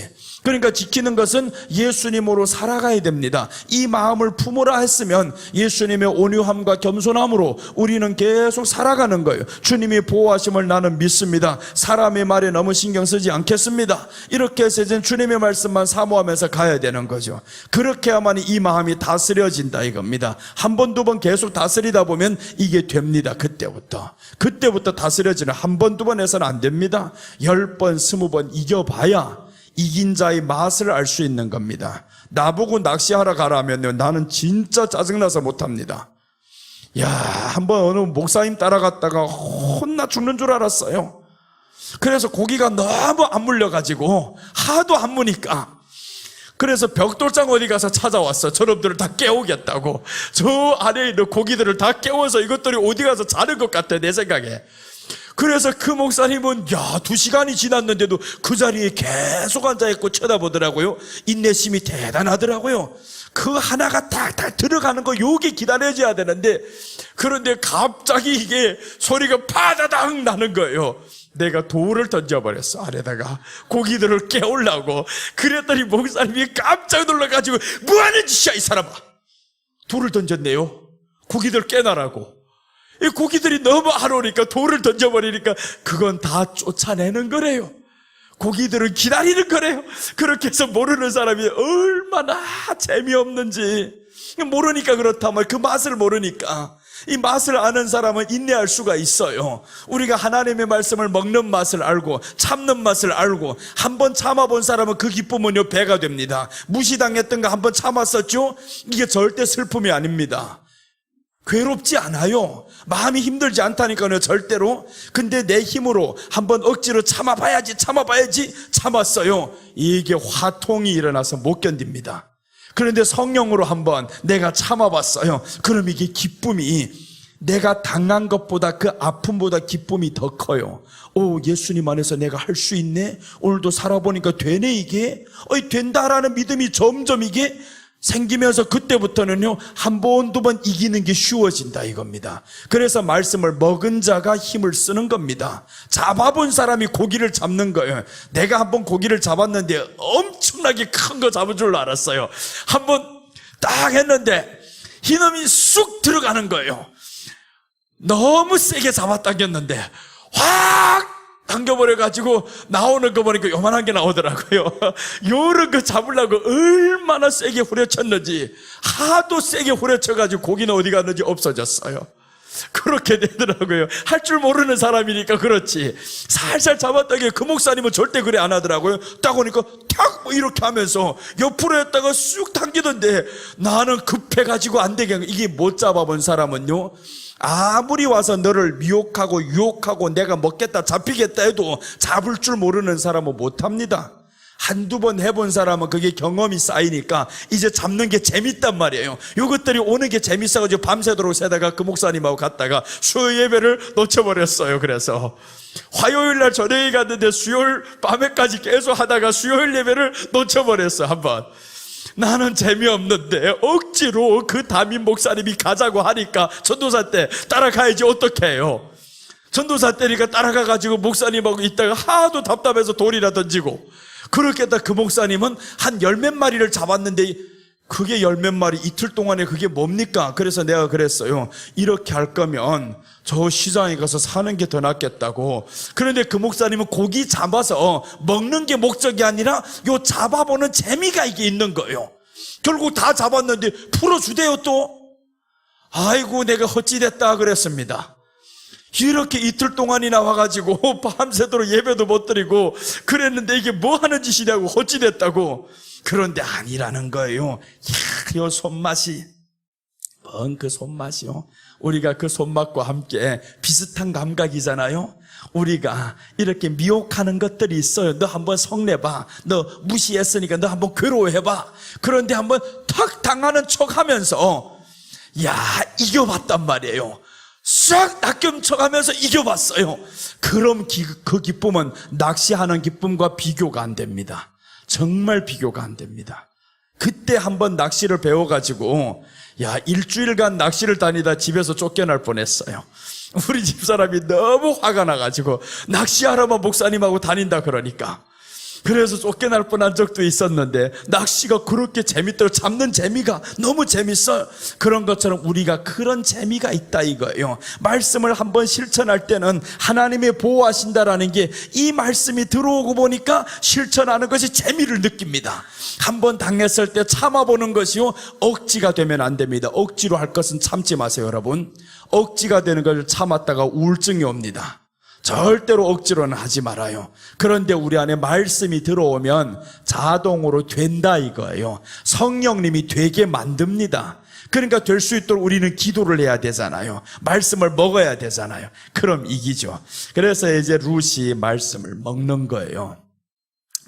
그러니까 지키는 것은 예수님으로 살아가야 됩니다. 이 마음을 품으라 했으면 예수님의 온유함과 겸손함으로 우리는 계속 살아가는 거예요. 주님이 보호하심을 나는 믿습니다. 사람의 말에 너무 신경 쓰지 않겠습니다. 이렇게 해서 이제 주님의 말씀만 사모하면서 가야 되는 거죠. 그렇게 해야만 이 마음이 다스려진다 이겁니다. 한 번, 두 번 계속 다스리다 보면 이게 됩니다. 그때부터 다스려지는 한 번, 두 번 해서는 안 됩니다. 10번, 20번 이겨봐야 이긴 자의 맛을 알 수 있는 겁니다. 나보고 낚시하러 가라면 나는 진짜 짜증나서 못합니다. 야, 한번 어느 목사님 따라갔다가 혼나 죽는 줄 알았어요. 그래서 고기가 너무 안 물려가지고 하도 안 무니까, 그래서 벽돌장 어디 가서 찾아왔어. 저놈들을 다 깨우겠다고. 저 안에 있는 고기들을 다 깨워서 이것들이 어디 가서 자는 것 같아, 내 생각에. 그래서 그 목사님은 2시간이 지났는데도 그 자리에 계속 앉아있고 쳐다보더라고요. 인내심이 대단하더라고요. 그 하나가 탁탁 들어가는 거 요게 기다려줘야 되는데, 그런데 갑자기 이게 소리가 파다당 나는 거예요. 내가 돌을 던져버렸어, 아래다가 고기들을 깨우려고. 그랬더니 목사님이 깜짝 놀라가지고 뭐하는 짓이야 이 사람아. 돌을 던졌네요. 고기들 깨나라고. 이 고기들이 너무 안 오니까 돌을 던져버리니까 그건 다 쫓아내는 거래요. 고기들은 기다리는 거래요. 그렇게 해서 모르는 사람이 얼마나 재미없는지, 모르니까 그렇다면, 그 맛을 모르니까. 이 맛을 아는 사람은 인내할 수가 있어요. 우리가 하나님의 말씀을 먹는 맛을 알고 참는 맛을 알고 한번 참아본 사람은 그 기쁨은요 배가 됩니다. 무시당했던 거 한번 참았었죠? 이게 절대 슬픔이 아닙니다. 괴롭지 않아요. 마음이 힘들지 않다니까요, 절대로. 근데 내 힘으로 한번 억지로 참아봐야지 참았어요. 이게 화통이 일어나서 못 견딥니다. 그런데 성령으로 한번 내가 참아봤어요. 그럼 이게 기쁨이, 내가 당한 것보다 그 아픔보다 기쁨이 더 커요. 예수님 안에서 내가 할 수 있네? 오늘도 살아보니까 되네 이게? 된다라는 믿음이 점점 이게 생기면서 그때부터는요, 한 번, 두 번 이기는 게 쉬워진다 이겁니다. 그래서 말씀을 먹은 자가 힘을 쓰는 겁니다. 잡아본 사람이 고기를 잡는 거예요. 내가 한번 고기를 잡았는데 엄청나게 큰 거 잡은 줄 알았어요. 한번 딱 했는데 이놈이 쑥 들어가는 거예요. 너무 세게 잡아당겼는데 확 당겨버려가지고 나오는 거 보니까 요만한 게 나오더라고요. 요런 거 잡으려고 얼마나 세게 후려쳤는지, 하도 세게 후려쳐가지고 고기는 어디 갔는지 없어졌어요. 그렇게 되더라고요. 할 줄 모르는 사람이니까 그렇지. 살살 잡았다가 그 목사님은 절대 그래 안 하더라고요. 딱 오니까 탁 이렇게 하면서 옆으로 했다가 쑥 당기던데, 나는 급해가지고 안 되게, 이게 못 잡아본 사람은요, 아무리 와서 너를 미혹하고 유혹하고 내가 먹겠다 잡히겠다 해도 잡을 줄 모르는 사람은 못합니다. 한두 번 해본 사람은 그게 경험이 쌓이니까 이제 잡는 게 재밌단 말이에요. 이것들이 오는 게 재밌어가지고 밤새도록 새다가 그 목사님하고 갔다가 수요 예배를 놓쳐버렸어요. 그래서 화요일날 저녁에 갔는데 수요일 밤에까지 계속 하다가 수요일 예배를 놓쳐버렸어. 한번 나는 재미없는데 억지로 그 담임 목사님이 가자고 하니까 전도사 때 따라가야지 어떻게 해요. 전도사 때니까 따라가가지고 목사님하고 있다가 하도 답답해서 돌이나 던지고, 그렇게 했다 그 목사님은 한 10몇 마리를 잡았는데, 그게 10몇 마리 이틀 동안에 그게 뭡니까? 그래서 내가 그랬어요. 이렇게 할 거면 저 시장에 가서 사는 게 더 낫겠다고. 그런데 그 목사님은 고기 잡아서 먹는 게 목적이 아니라 요 잡아보는 재미가 이게 있는 거예요. 결국 다 잡았는데 풀어주대요 또. 아이고 내가 헛짓했다 그랬습니다. 이렇게 이틀 동안이나 와가지고 밤새도록 예배도 못 드리고 그랬는데 이게 뭐 하는 짓이냐고 헛짓했다고. 그런데 아니라는 거예요. 요 손맛이, 뭔 그 손맛이요. 우리가 그 손맛과 함께 비슷한 감각이잖아요. 우리가 이렇게 미혹하는 것들이 있어요. 너 한번 성내봐. 너 무시했으니까 너 한번 괴로워해봐. 그런데 한번 탁 당하는 척 하면서 이겨봤단 말이에요. 싹 낚여쳐가면서 이겨봤어요. 그럼 그 기쁨은 낚시하는 기쁨과 비교가 안 됩니다. 정말 비교가 안 됩니다. 그때 한번 낚시를 배워가지고 일주일간 낚시를 다니다 집에서 쫓겨날 뻔했어요. 우리 집사람이 너무 화가 나가지고 낚시하러만 목사님하고 다닌다 그러니까. 그래서 쫓겨날 뻔한 적도 있었는데, 낚시가 그렇게 재밌더라고요. 잡는 재미가 너무 재밌어요. 그런 것처럼 우리가 그런 재미가 있다 이거예요. 말씀을 한번 실천할 때는 하나님이 보호하신다라는 게 이 말씀이 들어오고 보니까 실천하는 것이 재미를 느낍니다. 한번 당했을 때 참아보는 것이요, 억지가 되면 안 됩니다. 억지로 할 것은 참지 마세요 여러분. 억지가 되는 것을 참았다가 우울증이 옵니다. 절대로 억지로는 하지 말아요. 그런데 우리 안에 말씀이 들어오면 자동으로 된다 이거예요. 성령님이 되게 만듭니다. 그러니까 될 수 있도록 우리는 기도를 해야 되잖아요. 말씀을 먹어야 되잖아요. 그럼 이기죠. 그래서 이제 룻이 말씀을 먹는 거예요.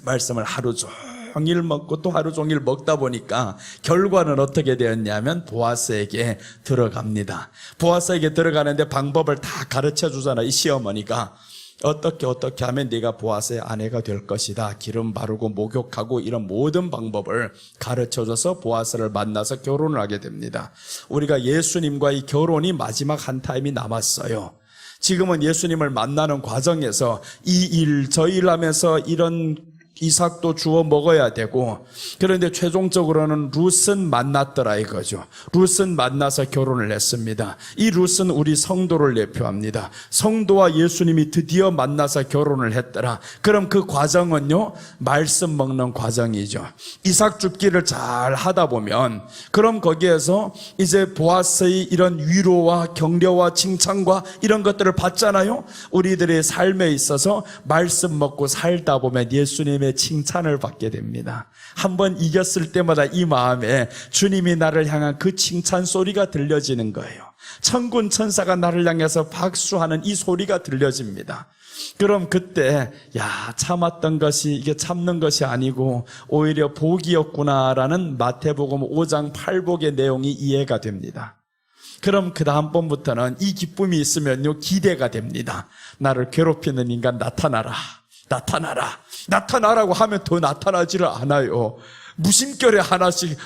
말씀을 하루 종일 먹고 또 하루 종일 먹다 보니까 결과는 어떻게 되었냐면 보아스에게 들어갑니다. 보아스에게 들어가는데 방법을 다 가르쳐 주잖아요. 이 시어머니가 어떻게 하면 네가 보아스의 아내가 될 것이다. 기름 바르고 목욕하고 이런 모든 방법을 가르쳐줘서 보아스를 만나서 결혼을 하게 됩니다. 우리가 예수님과의 결혼이 마지막 한 타임이 남았어요. 지금은 예수님을 만나는 과정에서 이 일 저 일 하면서 이런 이삭도 주워 먹어야 되고, 그런데 최종적으로는 룻은 만났더라 이거죠. 룻은 만나서 결혼을 했습니다. 이 룻은 우리 성도를 대표합니다. 성도와 예수님이 드디어 만나서 결혼을 했더라. 그럼 그 과정은요, 말씀 먹는 과정이죠. 이삭 줍기를 잘 하다 보면, 그럼 거기에서 이제 보아스의 이런 위로와 격려와 칭찬과 이런 것들을 받잖아요. 우리들의 삶에 있어서 말씀 먹고 살다 보면 예수님의 칭찬을 받게 됩니다. 한번 이겼을 때마다 이 마음에 주님이 나를 향한 그 칭찬 소리가 들려지는 거예요. 천군 천사가 나를 향해서 박수하는 이 소리가 들려집니다. 그럼 그때 참았던 것이 이게 참는 것이 아니고 오히려 복이었구나라는 마태복음 5장 8복의 내용이 이해가 됩니다. 그럼 그 다음번부터는 이 기쁨이 있으면요, 기대가 됩니다. 나를 괴롭히는 인간 나타나라고 하면 더 나타나지를 않아요. 무심결에 하나씩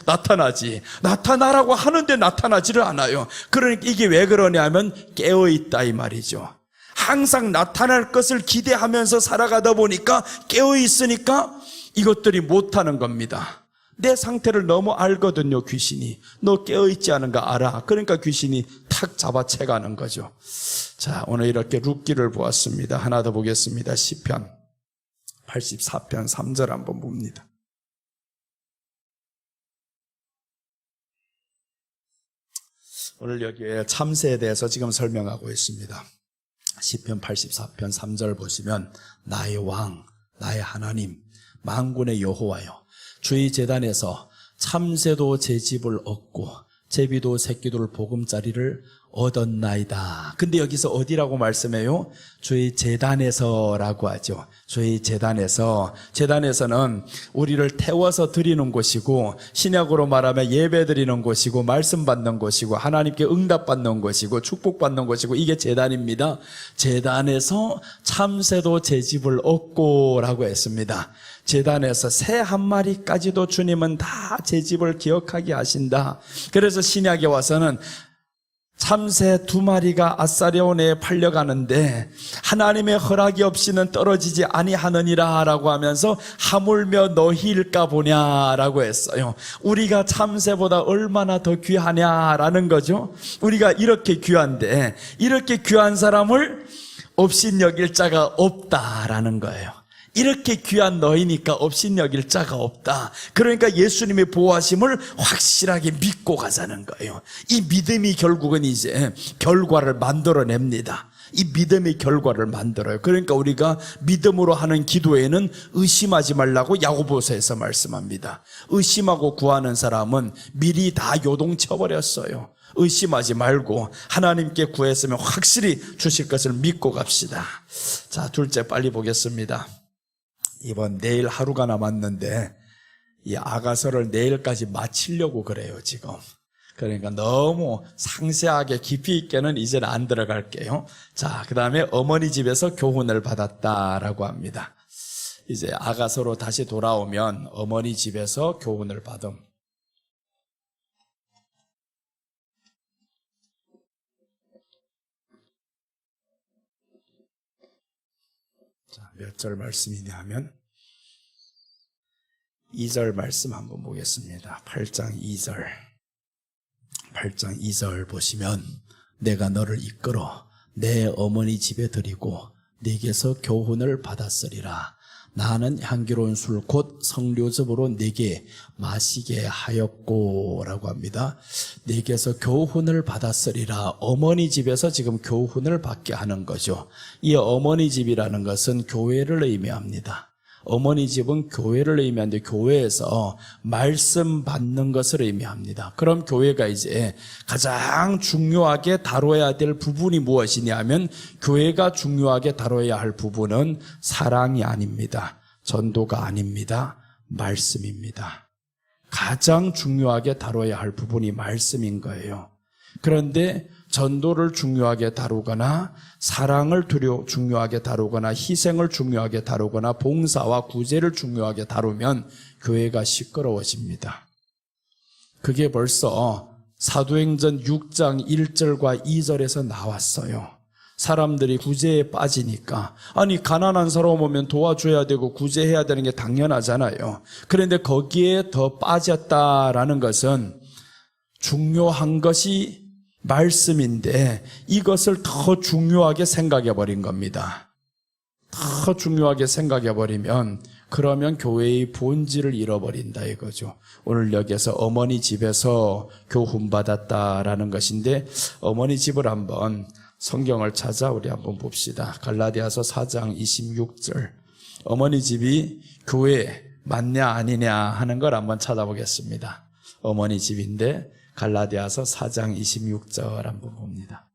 나타나라고 하는데 나타나지를 않아요. 그러니까 이게 왜 그러냐면 깨어있다 이 말이죠. 항상 나타날 것을 기대하면서 살아가다 보니까 깨어있으니까 이것들이 못하는 겁니다. 내 상태를 너무 알거든요. 귀신이 너 깨어있지 않은가 알아. 그러니까 귀신이 탁 잡아채가는 거죠. 자, 오늘 이렇게 룻기를 보았습니다. 하나 더 보겠습니다. 시편 84편 3절 한번 봅니다. 오늘 여기에 참새에 대해서 지금 설명하고 있습니다. 시편 84편 3절 보시면 나의 왕, 나의 하나님, 만군의 여호와여, 주의 제단에서 참새도 제 집을 얻고 제비도 새끼들 보금자리를 얻었나이다. 근데 여기서 어디라고 말씀해요? 주의 제단에서라고 하죠. 주의 제단에서. 제단에서는 우리를 태워서 드리는 곳이고, 신약으로 말하면 예배 드리는 곳이고, 말씀 받는 곳이고, 하나님께 응답 받는 곳이고, 축복 받는 곳이고, 이게 제단입니다. 제단에서 참새도 제 집을 얻고 라고 했습니다. 제단에서 새 한 마리까지도 주님은 다 제 집을 기억하게 하신다. 그래서 신약에 와서는 참새 2마리가 아사레온에 팔려가는데 하나님의 허락이 없이는 떨어지지 아니하느니라 라고 하면서 하물며 너희일까 보냐라고 했어요. 우리가 참새보다 얼마나 더 귀하냐라는 거죠. 우리가 이렇게 귀한데 이렇게 귀한 사람을 업신여길 자가 없다라는 거예요. 이렇게 귀한 너희니까 업신여길 자가 없다. 그러니까 예수님의 보호하심을 확실하게 믿고 가자는 거예요. 이 믿음이 결국은 이제 결과를 만들어냅니다. 이 믿음의 결과를 만들어요. 그러니까 우리가 믿음으로 하는 기도에는 의심하지 말라고 야고보서에서 말씀합니다. 의심하고 구하는 사람은 미리 다 요동쳐버렸어요. 의심하지 말고 하나님께 구했으면 확실히 주실 것을 믿고 갑시다. 자, 둘째 빨리 보겠습니다. 이번 내일 하루가 남았는데 이 아가서를 내일까지 마치려고 그래요 지금. 그러니까 너무 상세하게 깊이 있게는 이제는 안 들어갈게요. 자, 그 다음에 어머니 집에서 교훈을 받았다라고 합니다. 이제 아가서로 다시 돌아오면 어머니 집에서 교훈을 받음. 몇 절 말씀이냐 하면 2절 말씀 한번 보겠습니다. 8장 2절 보시면 내가 너를 이끌어 내 어머니 집에 들이고 네게서 교훈을 받았으리라. 나는 향기로운 술 곧 석류즙으로 네게 마시게 하였고 라고 합니다. 네게서 교훈을 받았으리라. 어머니 집에서 지금 교훈을 받게 하는 거죠. 이 어머니 집이라는 것은 교회를 의미합니다. 어머니 집은 교회를 의미하는데 교회에서 말씀 받는 것을 의미합니다. 그럼 교회가 이제 가장 중요하게 다뤄야 될 부분이 무엇이냐 하면 교회가 중요하게 다뤄야 할 부분은 사랑이 아닙니다. 전도가 아닙니다. 말씀입니다. 가장 중요하게 다뤄야 할 부분이 말씀인 거예요. 그런데 전도를 중요하게 다루거나 사랑을 중요하게 다루거나 희생을 중요하게 다루거나 봉사와 구제를 중요하게 다루면 교회가 시끄러워집니다. 그게 벌써 사도행전 6장 1절과 2절에서 나왔어요. 사람들이 구제에 빠지니까 아니 가난한 사람 오면 도와줘야 되고 구제해야 되는 게 당연하잖아요. 그런데 거기에 더 빠졌다라는 것은 중요한 것이 말씀인데 이것을 더 중요하게 생각해 버린 겁니다. 더 중요하게 생각해 버리면 그러면 교회의 본질을 잃어버린다 이거죠. 오늘 여기에서 어머니 집에서 교훈받았다라는 것인데 어머니 집을 한번 성경을 찾아 우리 한번 봅시다. 갈라디아서 4장 26절. 어머니 집이 교회 맞냐 아니냐 하는 걸 한번 찾아보겠습니다. 어머니 집인데 갈라디아서 4장 26절 한번 봅니다.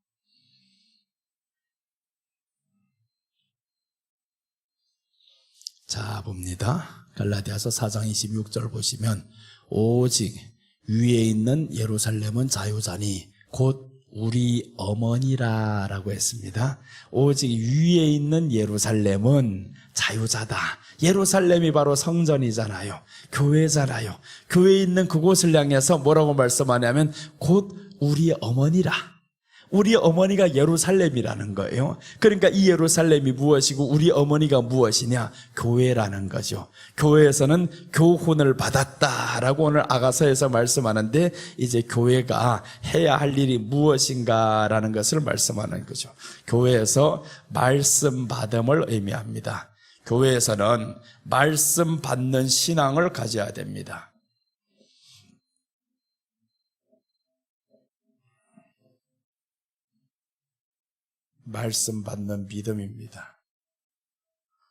자, 봅니다. 갈라디아서 4장 26절 보시면 오직 위에 있는 예루살렘은 자유자니 곧 우리 어머니라 라고 했습니다. 오직 위에 있는 예루살렘은 자유자다. 예루살렘이 바로 성전이잖아요. 교회잖아요. 교회에 있는 그곳을 향해서 뭐라고 말씀하냐면 곧 우리 어머니라. 우리 어머니가 예루살렘이라는 거예요. 그러니까 이 예루살렘이 무엇이고 우리 어머니가 무엇이냐? 교회라는 거죠. 교회에서는 교훈을 받았다라고 오늘 아가서에서 말씀하는데 이제 교회가 해야 할 일이 무엇인가라는 것을 말씀하는 거죠. 교회에서 말씀 받음을 의미합니다. 교회에서는 말씀 받는 신앙을 가져야 됩니다. 말씀 받는 믿음입니다.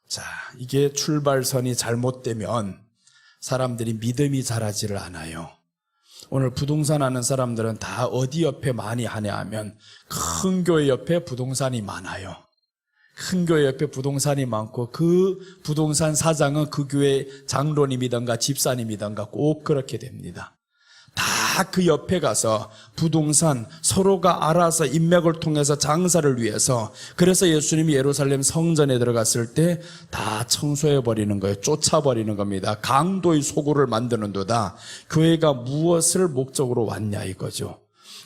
자, 이게 출발선이 잘못되면 사람들이 믿음이 자라지를 않아요. 오늘 부동산 하는 사람들은 다 어디 옆에 많이 하냐 하면 큰 교회 옆에 부동산이 많아요. 큰 교회 옆에 부동산이 많고 그 부동산 사장은 그 교회 장로님이든가 집사님이든가 꼭 그렇게 됩니다. 다 그 옆에 가서 부동산 서로가 알아서 인맥을 통해서 장사를 위해서 그래서 예수님이 예루살렘 성전에 들어갔을 때 다 청소해버리는 거예요. 쫓아버리는 겁니다. 강도의 소굴을 만드는도다. 교회가 무엇을 목적으로 왔냐 이거죠.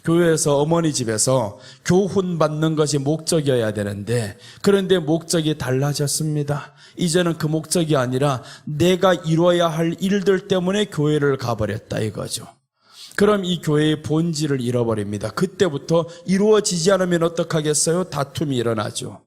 교회에서 어머니 집에서 교훈 받는 것이 목적이어야 되는데 그런데 목적이 달라졌습니다. 이제는 그 목적이 아니라 내가 이뤄야 할 일들 때문에 교회를 가버렸다 이거죠. 그럼 이 교회의 본질을 잃어버립니다. 그때부터 이루어지지 않으면 어떡하겠어요? 다툼이 일어나죠.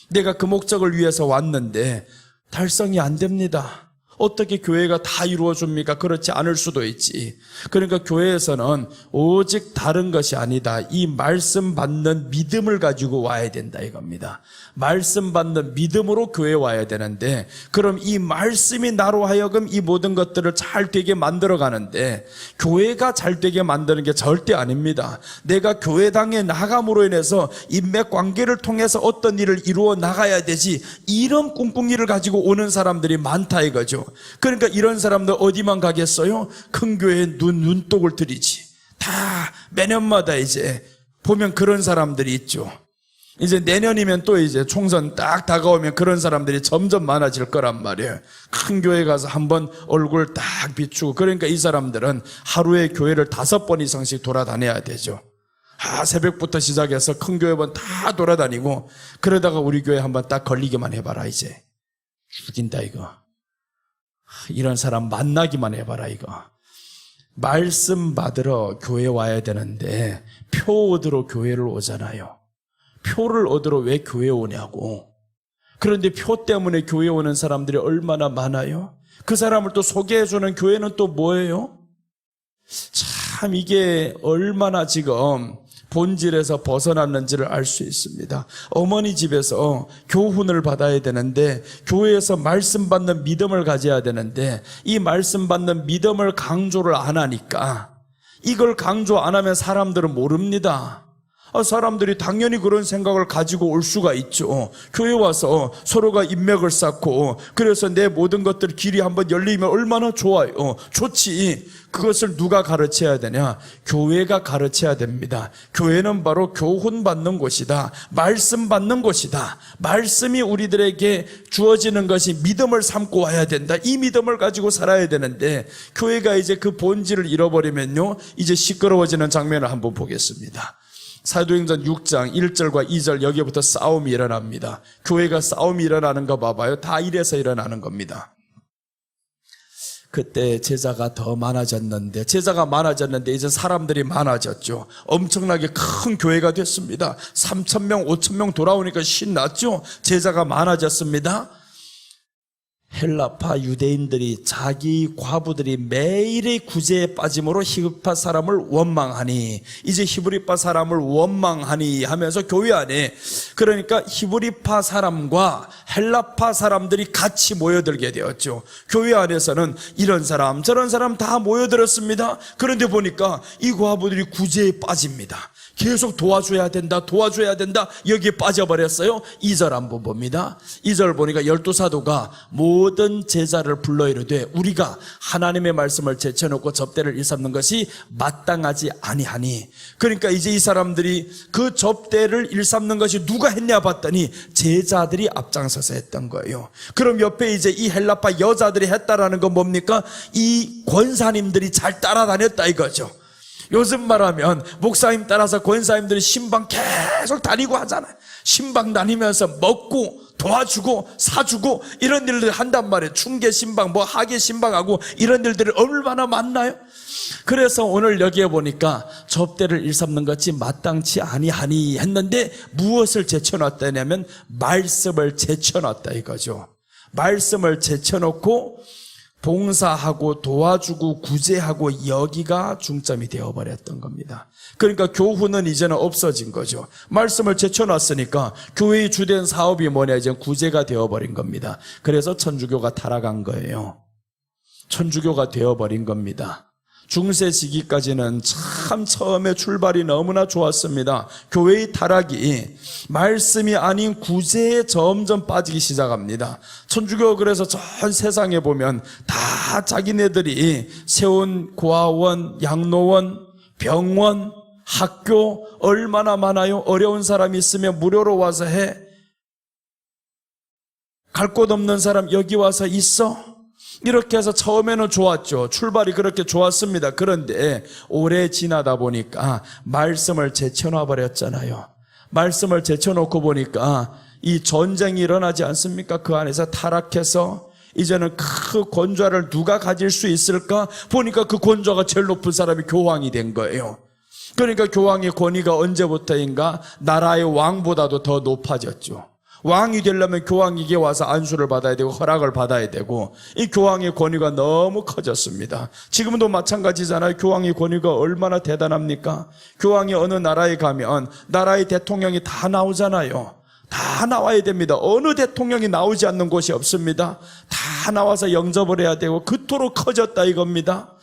내가 그 목적을 위해서 왔는데 달성이 안 됩니다. 어떻게 교회가 다 이루어줍니까? 그렇지 않을 수도 있지. 그러니까 교회에서는 오직 다른 것이 아니다. 이 말씀 받는 믿음을 가지고 와야 된다 이겁니다. 말씀 받는 믿음으로 교회에 와야 되는데 그럼 이 말씀이 나로 하여금 이 모든 것들을 잘 되게 만들어 가는데 교회가 잘 되게 만드는 게 절대 아닙니다. 내가 교회당에 나감으로 인해서 인맥관계를 통해서 어떤 일을 이루어 나가야 되지 이런 꿍꿍이를 가지고 오는 사람들이 많다 이거죠. 그러니까 이런 사람들 어디만 가겠어요? 큰 교회에 눈독을 들이지. 다 매년마다 이제 보면 그런 사람들이 있죠. 이제 내년이면 또 이제 총선 딱 다가오면 그런 사람들이 점점 많아질 거란 말이에요. 큰 교회 가서 한번 얼굴 딱 비추고 그러니까 이 사람들은 하루에 교회를 5번 이상씩 돌아다녀야 되죠. 새벽부터 시작해서 큰 교회번 다 돌아다니고 그러다가 우리 교회 한번 딱 걸리기만 해봐라 이제. 죽인다 이거. 이런 사람 만나기만 해봐라 이거. 말씀 받으러 교회 와야 되는데 표 얻으러 교회를 오잖아요. 표를 얻으러 왜 교회에 오냐고. 그런데 표 때문에 교회에 오는 사람들이 얼마나 많아요? 그 사람을 또 소개해주는 교회는 또 뭐예요? 참 이게 얼마나 지금 본질에서 벗어났는지를 알 수 있습니다. 어머니 집에서 교훈을 받아야 되는데, 교회에서 말씀 받는 믿음을 가져야 되는데, 이 말씀 받는 믿음을 강조를 안 하니까, 이걸 강조 안 하면 사람들은 모릅니다. 사람들이 당연히 그런 생각을 가지고 올 수가 있죠. 교회 와서 서로가 인맥을 쌓고, 그래서 내 모든 것들 길이 한번 열리면 얼마나 좋아요. 좋지. 그것을 누가 가르쳐야 되냐? 교회가 가르쳐야 됩니다. 교회는 바로 교훈 받는 곳이다. 말씀 받는 곳이다. 말씀이 우리들에게 주어지는 것이 믿음을 삼고 와야 된다. 이 믿음을 가지고 살아야 되는데, 교회가 이제 그 본질을 잃어버리면요, 이제 시끄러워지는 장면을 한번 보겠습니다. 사도행전 6장 1절과 2절, 여기부터 싸움이 일어납니다. 교회가 싸움이 일어나는 거 봐봐요. 다 이래서 일어나는 겁니다. 그때 제자가 많아졌는데 이제 사람들이 많아졌죠. 엄청나게 큰 교회가 됐습니다. 3,000명, 5,000명 돌아오니까 신났죠. 제자가 많아졌습니다. 헬라파 유대인들이 자기 과부들이 매일의 구제에 빠짐으로 히브리파 사람을 원망하니, 이제 히브리파 사람을 원망하니 하면서 교회 안에, 그러니까 히브리파 사람과 헬라파 사람들이 같이 모여들게 되었죠. 교회 안에서는 이런 사람 저런 사람 다 모여들었습니다. 그런데 보니까 이 과부들이 구제에 빠집니다. 계속 도와줘야 된다 여기에 빠져버렸어요. 2절 한번 봅니다. 2절 보니까 12사도가 모든 제자를 불러 이르되 우리가 하나님의 말씀을 제쳐놓고 접대를 일삼는 것이 마땅하지 아니하니, 그러니까 이제 이 사람들이 그 접대를 일삼는 것이 누가 했냐 봤더니 제자들이 앞장서서 했던 거예요. 그럼 옆에 이제 이 헬라파 여자들이 했다라는 건 뭡니까? 이 권사님들이 잘 따라다녔다 이거죠. 요즘 말하면 목사님 따라서 권사님들이 신방 계속 다니고 하잖아요. 신방 다니면서 먹고 도와주고 사주고 이런 일들 한단 말이에요. 중계 신방, 하계 신방하고 이런 일들이 얼마나 많나요? 그래서 오늘 여기에 보니까 접대를 일삼는 것이 마땅치 아니하니 했는데, 무엇을 제쳐놨다냐면 말씀을 제쳐놨다 이거죠. 말씀을 제쳐놓고 봉사하고 도와주고 구제하고, 여기가 중점이 되어버렸던 겁니다. 그러니까 교훈은 이제는 없어진 거죠. 말씀을 제쳐놨으니까 교회의 주된 사업이 뭐냐, 이제 구제가 되어버린 겁니다. 그래서 천주교가 타락한 거예요. 천주교가 되어버린 겁니다. 중세 시기까지는 참 처음에 출발이 너무나 좋았습니다. 교회의 타락이 말씀이 아닌 구제에 점점 빠지기 시작합니다. 천주교, 그래서 전 세상에 보면 다 자기네들이 세운 고아원, 양로원, 병원, 학교 얼마나 많아요. 어려운 사람이 있으면 무료로 와서 해. 갈 곳 없는 사람 여기 와서 있어. 이렇게 해서 처음에는 좋았죠. 출발이 그렇게 좋았습니다. 그런데 오래 지나다 보니까 말씀을 제쳐놔 버렸잖아요. 말씀을 제쳐놓고 보니까 이 전쟁이 일어나지 않습니까? 그 안에서 타락해서 이제는 그 권좌를 누가 가질 수 있을까? 보니까 그 권좌가 제일 높은 사람이 교황이 된 거예요. 그러니까 교황의 권위가 언제부터인가 나라의 왕보다도 더 높아졌죠. 왕이 되려면 교황에게 와서 안수를 받아야 되고 허락을 받아야 되고, 이 교황의 권위가 너무 커졌습니다. 지금도 마찬가지잖아요. 교황의 권위가 얼마나 대단합니까? 교황이 어느 나라에 가면 나라의 대통령이 다 나오잖아요. 다 나와야 됩니다. 어느 대통령이 나오지 않는 곳이 없습니다. 다 나와서 영접을 해야 되고, 그토록 커졌다 이겁니다.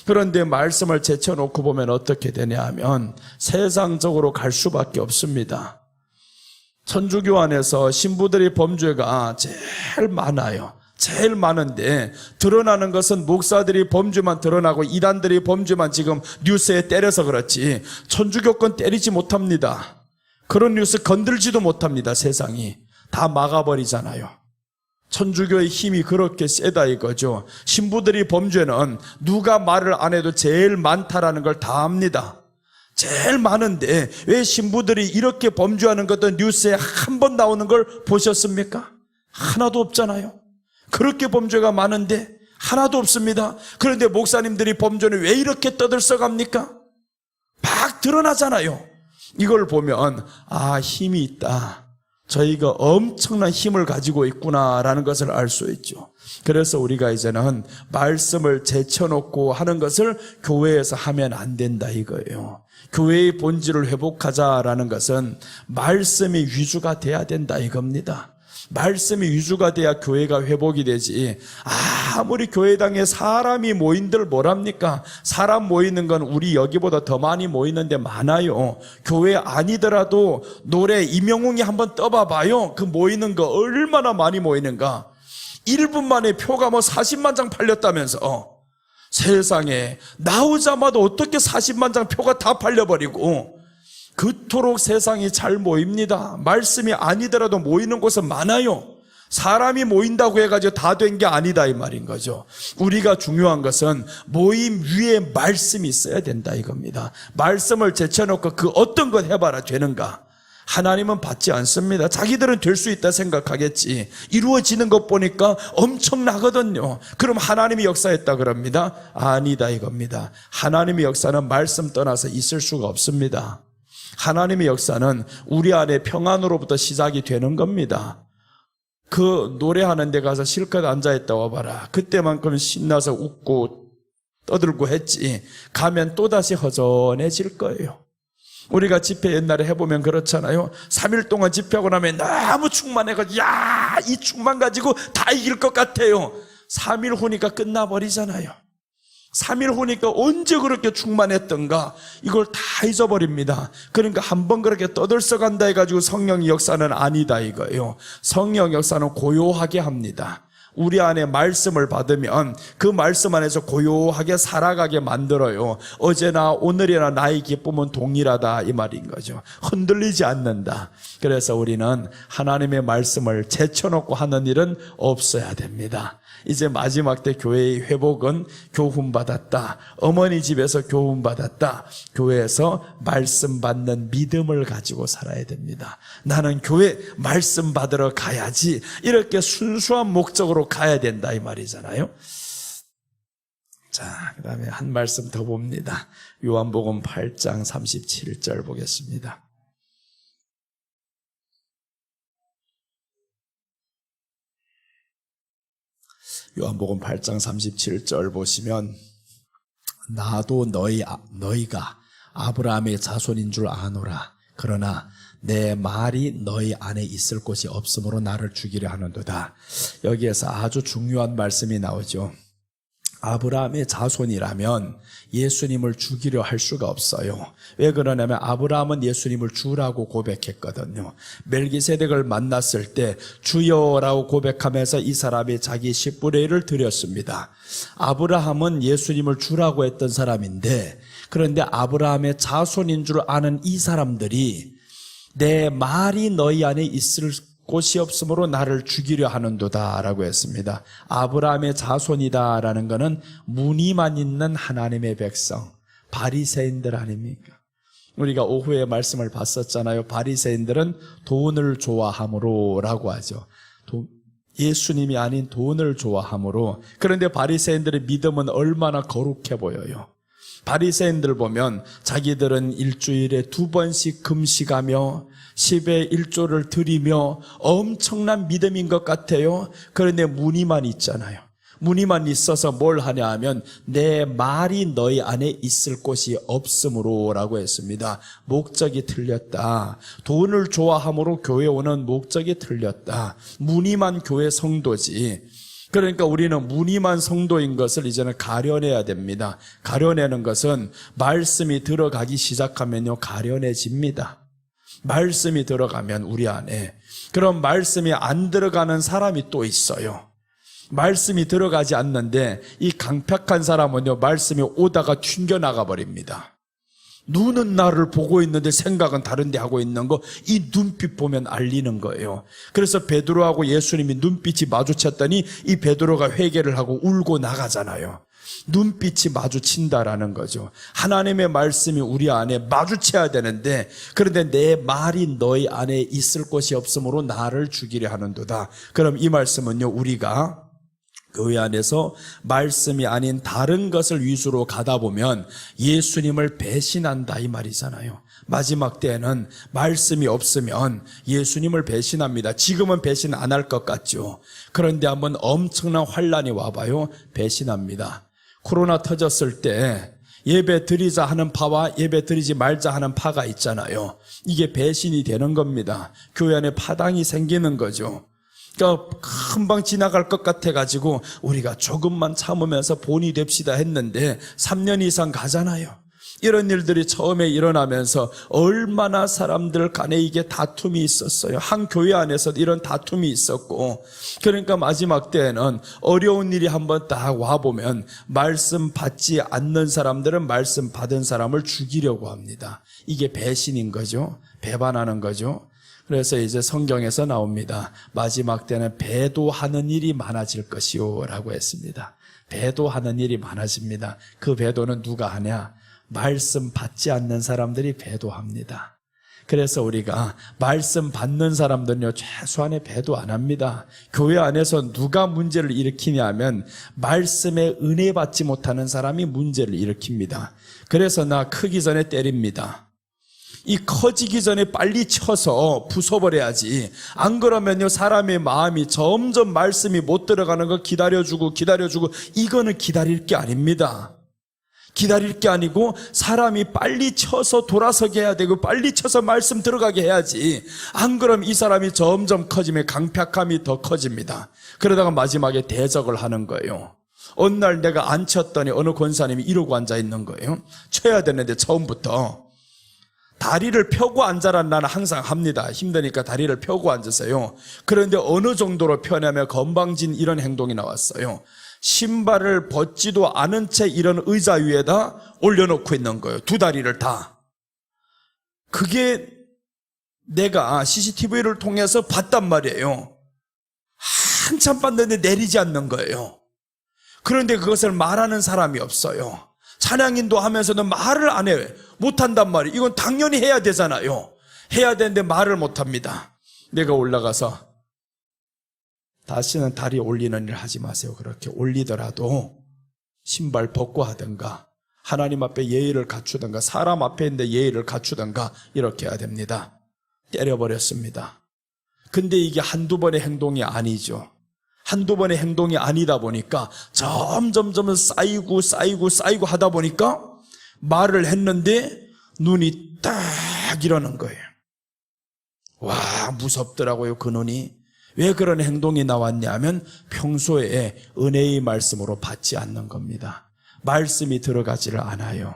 그런데 말씀을 제쳐놓고 보면 어떻게 되냐 하면 세상적으로 갈 수밖에 없습니다. 천주교 안에서 신부들의 범죄가 제일 많아요. 제일 많은데 드러나는 것은 목사들이 범죄만 드러나고 이단들의 범죄만 지금 뉴스에 때려서 그렇지, 천주교권 때리지 못합니다. 그런 뉴스 건들지도 못합니다. 세상이 다 막아버리잖아요. 천주교의 힘이 그렇게 세다 이거죠. 신부들의 범죄는 누가 말을 안 해도 제일 많다라는 걸 다 압니다. 제일 많은데 왜 신부들이 이렇게 범죄하는 것도 뉴스에 한 번 나오는 걸 보셨습니까? 하나도 없잖아요. 그렇게 범죄가 많은데 하나도 없습니다. 그런데 목사님들이 범죄는 왜 이렇게 떠들썩합니까? 막 드러나잖아요. 이걸 보면 힘이 있다. 저희가 엄청난 힘을 가지고 있구나라는 것을 알 수 있죠. 그래서 우리가 이제는 말씀을 제쳐놓고 하는 것을 교회에서 하면 안 된다 이거예요. 교회의 본질을 회복하자라는 것은 말씀이 위주가 돼야 된다 이겁니다. 말씀이 위주가 돼야 교회가 회복이 되지. 아무리 교회당에 사람이 모인들 뭐랍니까? 사람 모이는 건 우리 여기보다 더 많이 모이는데 많아요. 교회 아니더라도 노래 임영웅이 한번 떠봐봐요. 그 모이는 거 얼마나 많이 모이는가. 1분 만에 표가 40만 장 팔렸다면서. 세상에 나오자마자 어떻게 40만 장 표가 다 팔려버리고. 그토록 세상이 잘 모입니다. 말씀이 아니더라도 모이는 곳은 많아요. 사람이 모인다고 해가지고 다 된 게 아니다 이 말인 거죠. 우리가 중요한 것은 모임 위에 말씀이 있어야 된다 이겁니다. 말씀을 제쳐놓고 그 어떤 것 해봐라 되는가? 하나님은 받지 않습니다. 자기들은 될 수 있다 생각하겠지. 이루어지는 것 보니까 엄청나거든요. 그럼 하나님이 역사했다 그럽니다. 아니다 이겁니다. 하나님의 역사는 말씀 떠나서 있을 수가 없습니다. 하나님의 역사는 우리 안에 평안으로부터 시작이 되는 겁니다. 그 노래하는 데 가서 실컷 앉아있다 와봐라. 그때만큼 신나서 웃고 떠들고 했지. 가면 또다시 허전해질 거예요. 우리가 집회 옛날에 해보면 그렇잖아요. 3일 동안 집회하고 나면 너무 충만해가지고 이 충만 가지고 다 이길 것 같아요. 3일 후니까 끝나버리잖아요. 3일 후니까 언제 그렇게 충만했던가 이걸 다 잊어버립니다. 그러니까 한번 그렇게 떠들썩한다 해가지고 성령의 역사는 아니다 이거예요. 성령 역사는 고요하게 합니다. 우리 안에 말씀을 받으면 그 말씀 안에서 고요하게 살아가게 만들어요. 어제나 오늘이나 나의 기쁨은 동일하다 이 말인 거죠. 흔들리지 않는다. 그래서 우리는 하나님의 말씀을 제쳐놓고 하는 일은 없어야 됩니다. 이제 마지막 때 교회의 회복은 교훈받았다. 어머니 집에서 교훈받았다. 교회에서 말씀 받는 믿음을 가지고 살아야 됩니다. 나는 교회 말씀 받으러 가야지. 이렇게 순수한 목적으로 가야 된다 이 말이잖아요. 자, 그 다음에 한 말씀 더 봅니다. 요한복음 8장 37절 보겠습니다. 요한복음 8장 37절 보시면 나도 너희가 아브라함의 자손인 줄 아노라. 그러나 내 말이 너희 안에 있을 곳이 없으므로 나를 죽이려 하는도다. 여기에서 아주 중요한 말씀이 나오죠. 아브라함의 자손이라면 예수님을 죽이려 할 수가 없어요. 왜 그러냐면 아브라함은 예수님을 주라고 고백했거든요. 멜기세덱을 만났을 때 주여라고 고백하면서 이 사람이 자기 10분의 1을 드렸습니다. 아브라함은 예수님을 주라고 했던 사람인데, 그런데 아브라함의 자손인 줄 아는 이 사람들이 내 말이 너희 안에 있을 곳이 없으므로 나를 죽이려 하는도다 라고 했습니다. 아브라함의 자손이다라는 것은 무늬만 있는 하나님의 백성, 바리새인들 아닙니까? 우리가 오후에 말씀을 봤었잖아요. 바리새인들은 돈을 좋아함으로 라고 하죠. 예수님이 아닌 돈을 좋아함으로. 그런데 바리새인들의 믿음은 얼마나 거룩해 보여요. 바리새인들 보면 자기들은 일주일에 2번씩 금식하며 10의 1조를 드리며 엄청난 믿음인 것 같아요. 그런데 무늬만 있잖아요. 무늬만 있어서 뭘 하냐 하면 내 말이 너희 안에 있을 곳이 없으므로 라고 했습니다. 목적이 틀렸다. 돈을 좋아함으로 교회 오는 목적이 틀렸다. 무늬만 교회 성도지. 그러니까 우리는 무늬만 성도인 것을 이제는 가려내야 됩니다. 가려내는 것은 말씀이 들어가기 시작하면요 가려내집니다. 말씀이 들어가면 우리 안에, 그럼 말씀이 안 들어가는 사람이 또 있어요. 말씀이 들어가지 않는데 이 강팍한 사람은요 말씀이 오다가 튕겨나가 버립니다. 눈은 나를 보고 있는데 생각은 다른 데 하고 있는 거, 이 눈빛 보면 알리는 거예요. 그래서 베드로하고 예수님이 눈빛이 마주쳤더니 이 베드로가 회개를 하고 울고 나가잖아요. 눈빛이 마주친다라는 거죠. 하나님의 말씀이 우리 안에 마주쳐야 되는데, 그런데 내 말이 너희 안에 있을 곳이 없으므로 나를 죽이려 하는도다. 그럼 이 말씀은요 우리가 교회 안에서 말씀이 아닌 다른 것을 위주로 가다 보면 예수님을 배신한다 이 말이잖아요. 마지막 때에는 말씀이 없으면 예수님을 배신합니다. 지금은 배신 안 할 것 같죠. 그런데 한번 엄청난 환란이 와봐요. 배신합니다. 코로나 터졌을 때 예배 드리자 하는 파와 예배 드리지 말자 하는 파가 있잖아요. 이게 배신이 되는 겁니다. 교회 안에 파당이 생기는 거죠. 그러니까 금방 지나갈 것 같아가지고 우리가 조금만 참으면서 본이 됩시다 했는데 3년 이상 가잖아요. 이런 일들이 처음에 일어나면서 얼마나 사람들 간에 이게 다툼이 있었어요. 한 교회 안에서 이런 다툼이 있었고, 그러니까 마지막 때에는 어려운 일이 한번 딱 와보면 말씀 받지 않는 사람들은 말씀 받은 사람을 죽이려고 합니다. 이게 배신인 거죠. 배반하는 거죠. 그래서 이제 성경에서 나옵니다. 마지막 때는 배도하는 일이 많아질 것이요 라고 했습니다. 배도하는 일이 많아집니다. 그 배도는 누가 하냐? 말씀 받지 않는 사람들이 배도합니다. 그래서 우리가 말씀 받는 사람들은요, 최소한의 배도 안 합니다. 교회 안에서 누가 문제를 일으키냐면 말씀에 은혜 받지 못하는 사람이 문제를 일으킵니다. 그래서 나 크기 전에 때립니다. 이 커지기 전에 빨리 쳐서 부숴버려야지. 안 그러면요, 사람의 마음이 점점 말씀이 못 들어가는 거 기다려주고 이거는 기다릴 게 아닙니다. 기다릴 게 아니고 사람이 빨리 쳐서 돌아서게 해야 되고 빨리 쳐서 말씀 들어가게 해야지. 안 그러면 이 사람이 점점 커지면 강팍함이 더 커집니다. 그러다가 마지막에 대적을 하는 거예요. 어느 날 내가 안 쳤더니 어느 권사님이 이러고 앉아 있는 거예요. 쳐야 되는데 처음부터 다리를 펴고 앉아란 나는 항상 합니다. 힘드니까 다리를 펴고 앉으세요. 그런데 어느 정도로 펴냐면 건방진 이런 행동이 나왔어요. 신발을 벗지도 않은 채 이런 의자 위에다 올려놓고 있는 거예요. 두 다리를 다. 그게 내가 CCTV를 통해서 봤단 말이에요. 한참 봤는데 내리지 않는 거예요. 그런데 그것을 말하는 사람이 없어요. 찬양인도 하면서도 말을 안 해요. 못한단 말이에요. 이건 당연히 해야 되잖아요. 해야 되는데 말을 못합니다. 내가 올라가서 다시는 다리 올리는 일 하지 마세요. 그렇게 올리더라도 신발 벗고 하든가 하나님 앞에 예의를 갖추든가 사람 앞에 있는데 예의를 갖추든가 이렇게 해야 됩니다. 때려버렸습니다. 근데 이게 한두 번의 행동이 아니죠. 한두 번의 행동이 아니다 보니까 점점 쌓이고 하다 보니까 말을 했는데 눈이 딱 이러는 거예요. 와, 무섭더라고요, 그 눈이. 왜 그런 행동이 나왔냐면 평소에 은혜의 말씀으로 받지 않는 겁니다. 말씀이 들어가지를 않아요.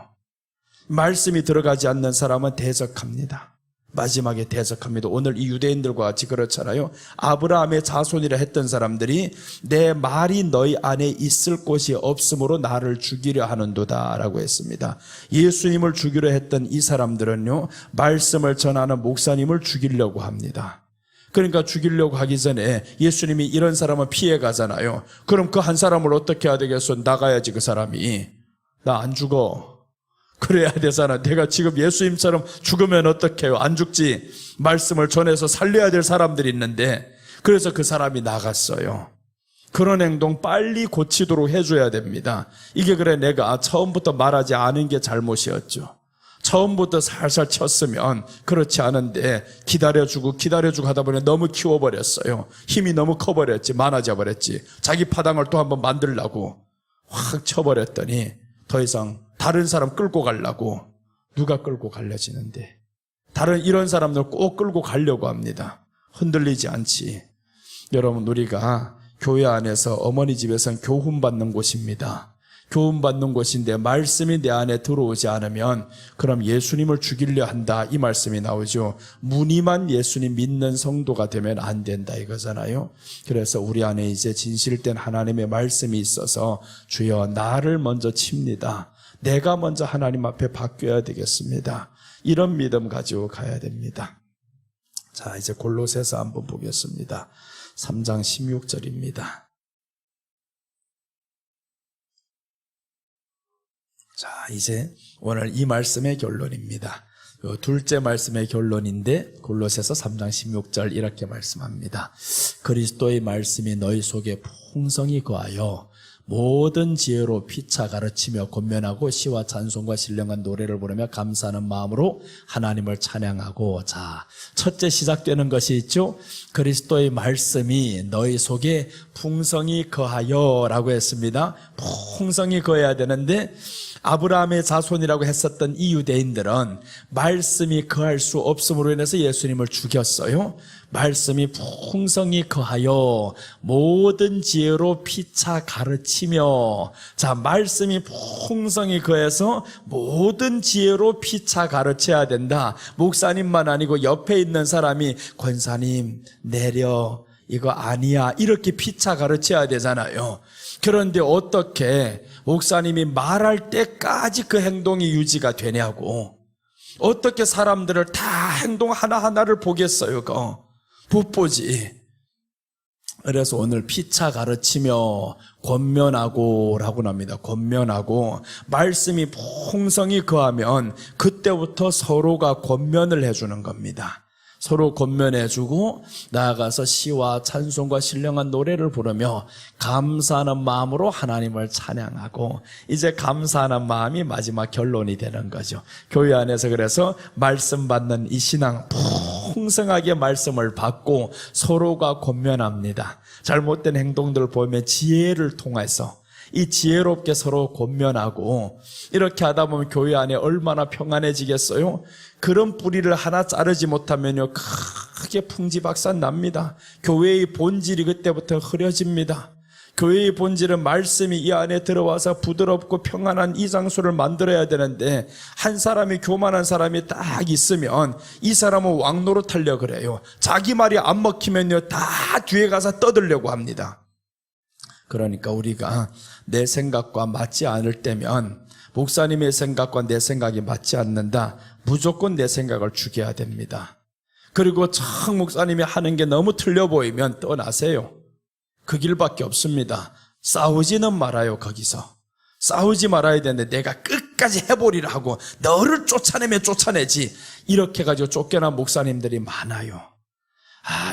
말씀이 들어가지 않는 사람은 대적합니다. 마지막에 대적합니다. 오늘 이 유대인들과 같이 그렇잖아요. 아브라함의 자손이라 했던 사람들이 내 말이 너희 안에 있을 곳이 없으므로 나를 죽이려 하는도다 라고 했습니다. 예수님을 죽이려 했던 이 사람들은요, 말씀을 전하는 목사님을 죽이려고 합니다. 그러니까 죽이려고 하기 전에 예수님이 이런 사람은 피해 가잖아요. 그럼 그 한 사람을 어떻게 해야 되겠어? 나가야지. 그 사람이 나 안 죽어. 그래야 되잖아. 내가 지금 예수님처럼 죽으면 어떡해요? 안 죽지. 말씀을 전해서 살려야 될 사람들이 있는데, 그래서 그 사람이 나갔어요. 그런 행동 빨리 고치도록 해줘야 됩니다. 이게 그래 내가 처음부터 말하지 않은 게 잘못이었죠. 처음부터 살살 쳤으면 그렇지 않은데 기다려주고 하다 보니 너무 키워버렸어요. 힘이 너무 커버렸지. 많아져 버렸지. 자기 파당을 또 한번 만들려고 확 쳐버렸더니 더 이상 다른 사람 끌고 가려고, 누가 끌고 갈려지는데, 다른 이런 사람들 꼭 끌고 가려고 합니다. 흔들리지 않지. 여러분, 우리가 교회 안에서 어머니 집에서는 교훈받는 곳입니다. 교훈받는 곳인데 말씀이 내 안에 들어오지 않으면 그럼 예수님을 죽이려 한다, 이 말씀이 나오죠. 무늬만 예수님 믿는 성도가 되면 안 된다 이거잖아요. 그래서 우리 안에 이제 진실된 하나님의 말씀이 있어서 주여 나를 먼저 칩니다. 내가 먼저 하나님 앞에 바뀌어야 되겠습니다. 이런 믿음 가지고 가야 됩니다. 자, 이제 골로새서 한번 보겠습니다. 3장 16절입니다. 자, 이제 오늘 이 말씀의 결론입니다. 둘째 말씀의 결론인데 골로새서 3장 16절 이렇게 말씀합니다. 그리스도의 말씀이 너희 속에 풍성히 거하여 모든 지혜로 피차 가르치며 권면하고 시와 찬송과 신령한 노래를 부르며 감사하는 마음으로 하나님을 찬양하고. 자, 첫째 시작되는 것이 있죠. 그리스도의 말씀이 너희 속에 풍성히 거하여 라고 했습니다. 풍성히 거해야 되는데 아브라함의 자손이라고 했었던 이 유대인들은 말씀이 거할 수 없음으로 인해서 예수님을 죽였어요. 말씀이 풍성히 거하여 모든 지혜로 피차 가르치며. 자, 말씀이 풍성히 거해서 모든 지혜로 피차 가르쳐야 된다. 목사님만 아니고 옆에 있는 사람이 권사님 내려 이거 아니야 이렇게 피차 가르쳐야 되잖아요. 그런데 어떻게 목사님이 말할 때까지 그 행동이 유지가 되냐고. 어떻게 사람들을 다 행동 하나하나를 보겠어요. 못 보지. 그래서 오늘 피차 가르치며 권면하고 라고 합니다. 권면하고. 말씀이 풍성히 거하면 그때부터 서로가 권면을 해주는 겁니다. 서로 권면해주고 나아가서 시와 찬송과 신령한 노래를 부르며 감사하는 마음으로 하나님을 찬양하고. 이제 감사하는 마음이 마지막 결론이 되는 거죠. 교회 안에서 그래서 말씀 받는 이 신앙 풍성하게 말씀을 받고 서로가 권면합니다. 잘못된 행동들을 보면 지혜를 통해서 이 지혜롭게 서로 권면하고 이렇게 하다 보면 교회 안에 얼마나 평안해지겠어요? 그런 뿌리를 하나 자르지 못하면요 크게 풍지박산 납니다. 교회의 본질이 그때부터 흐려집니다. 교회의 본질은 말씀이 이 안에 들어와서 부드럽고 평안한 이 장소를 만들어야 되는데 한 사람이 교만한 사람이 딱 있으면 이 사람은 왕노릇 하려고 그래요. 자기 말이 안 먹히면요 다 뒤에 가서 떠들려고 합니다. 그러니까 우리가 내 생각과 맞지 않을 때면 목사님의 생각과 내 생각이 맞지 않는다. 무조건 내 생각을 죽여야 됩니다. 그리고 참 목사님이 하는 게 너무 틀려 보이면 떠나세요. 그 길밖에 없습니다. 싸우지는 말아요. 거기서 싸우지 말아야 되는데 내가 끝까지 해보리라 하고 너를 쫓아내면 쫓아내지 이렇게 가지고 쫓겨난 목사님들이 많아요.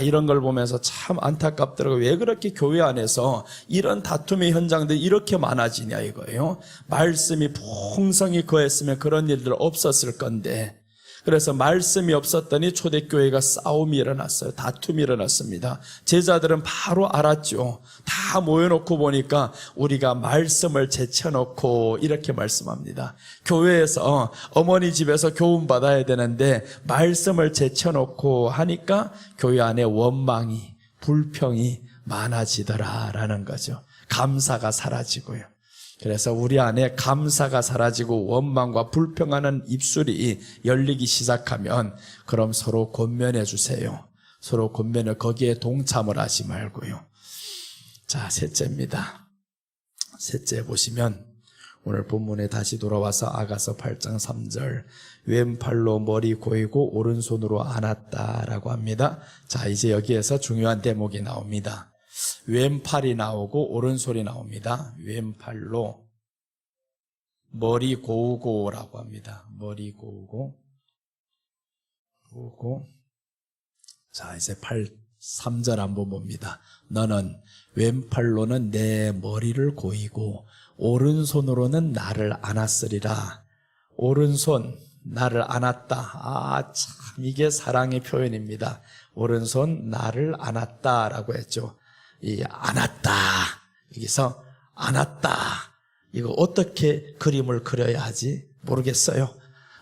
이런 걸 보면서 참 안타깝더라고요. 왜 그렇게 교회 안에서 이런 다툼의 현장들이 이렇게 많아지냐 이거예요. 말씀이 풍성히 거했으면 그런 일들 없었을 건데. 그래서 말씀이 없었더니 초대교회가 싸움이 일어났어요. 다툼이 일어났습니다. 제자들은 바로 알았죠. 다 모여놓고 보니까 우리가 말씀을 제쳐놓고 이렇게 말씀합니다. 교회에서 어머니 집에서 교훈 받아야 되는데 말씀을 제쳐놓고 하니까 교회 안에 원망이 불평이 많아지더라라는 거죠. 감사가 사라지고요. 그래서 우리 안에 감사가 사라지고 원망과 불평하는 입술이 열리기 시작하면 그럼 서로 권면해 주세요. 서로 권면을 거기에 동참을 하지 말고요. 자, 셋째입니다. 셋째 보시면 오늘 본문에 다시 돌아와서 아가서 8장 3절 왼팔로 머리 고이고 오른손으로 안았다라고 합니다. 자, 이제 여기에서 중요한 대목이 나옵니다. 왼팔이 나오고 오른손이 나옵니다. 왼팔로 머리 고우고라고 합니다. 머리 고우고. 자, 이제 3절 한번 봅니다. 너는 왼팔로는 내 머리를 고이고 오른손으로는 나를 안았으리라. 오른손 나를 안았다. 참 이게 사랑의 표현입니다. 오른손 나를 안았다라고 했죠. 이 안았다. 여기서 안았다. 이거 어떻게 그림을 그려야 하지? 모르겠어요.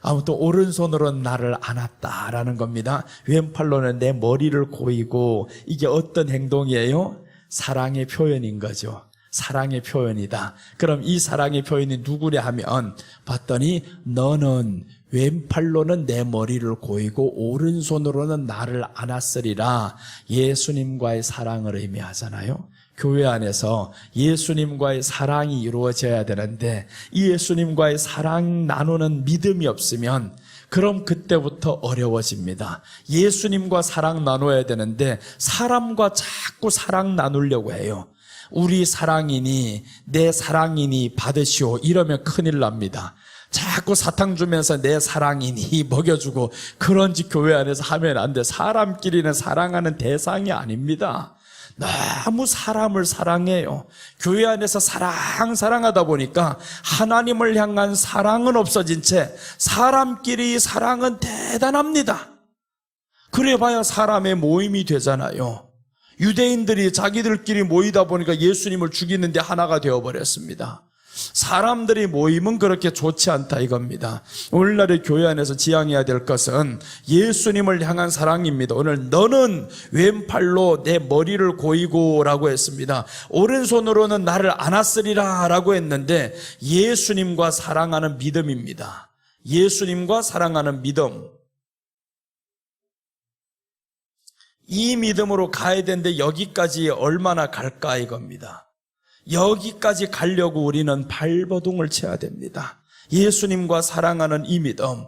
아무튼 오른손으로는 나를 안았다라는 겁니다. 왼팔로는 내 머리를 고이고 이게 어떤 행동이에요? 사랑의 표현인 거죠. 사랑의 표현이다. 그럼 이 사랑의 표현이 누구냐 하면 봤더니 너는 왼팔로는 내 머리를 고이고 오른손으로는 나를 안았으리라. 예수님과의 사랑을 의미하잖아요. 교회 안에서 예수님과의 사랑이 이루어져야 되는데 이 예수님과의 사랑 나누는 믿음이 없으면 그럼 그때부터 어려워집니다. 예수님과 사랑 나눠야 되는데 사람과 자꾸 사랑 나누려고 해요. 우리 사랑이니 내 사랑이니 받으시오 이러면 큰일 납니다. 자꾸 사탕 주면서 내 사랑이니 먹여주고 그런 짓 교회 안에서 하면 안 돼. 사람끼리는 사랑하는 대상이 아닙니다. 너무 사람을 사랑해요. 교회 안에서 사랑하다 보니까 하나님을 향한 사랑은 없어진 채 사람끼리 사랑은 대단합니다. 그래봐야 사람의 모임이 되잖아요. 유대인들이 자기들끼리 모이다 보니까 예수님을 죽이는데 하나가 되어버렸습니다. 사람들이 모임은 그렇게 좋지 않다 이겁니다. 오늘날의 교회 안에서 지향해야 될 것은 예수님을 향한 사랑입니다. 오늘 너는 왼팔로 내 머리를 고이고 라고 했습니다. 오른손으로는 나를 안았으리라 라고 했는데 예수님과 사랑하는 믿음입니다. 예수님과 사랑하는 믿음. 이 믿음으로 가야 되는데 여기까지 얼마나 갈까 이겁니다. 여기까지 가려고 우리는 발버둥을 쳐야 됩니다. 예수님과 사랑하는 이 믿음.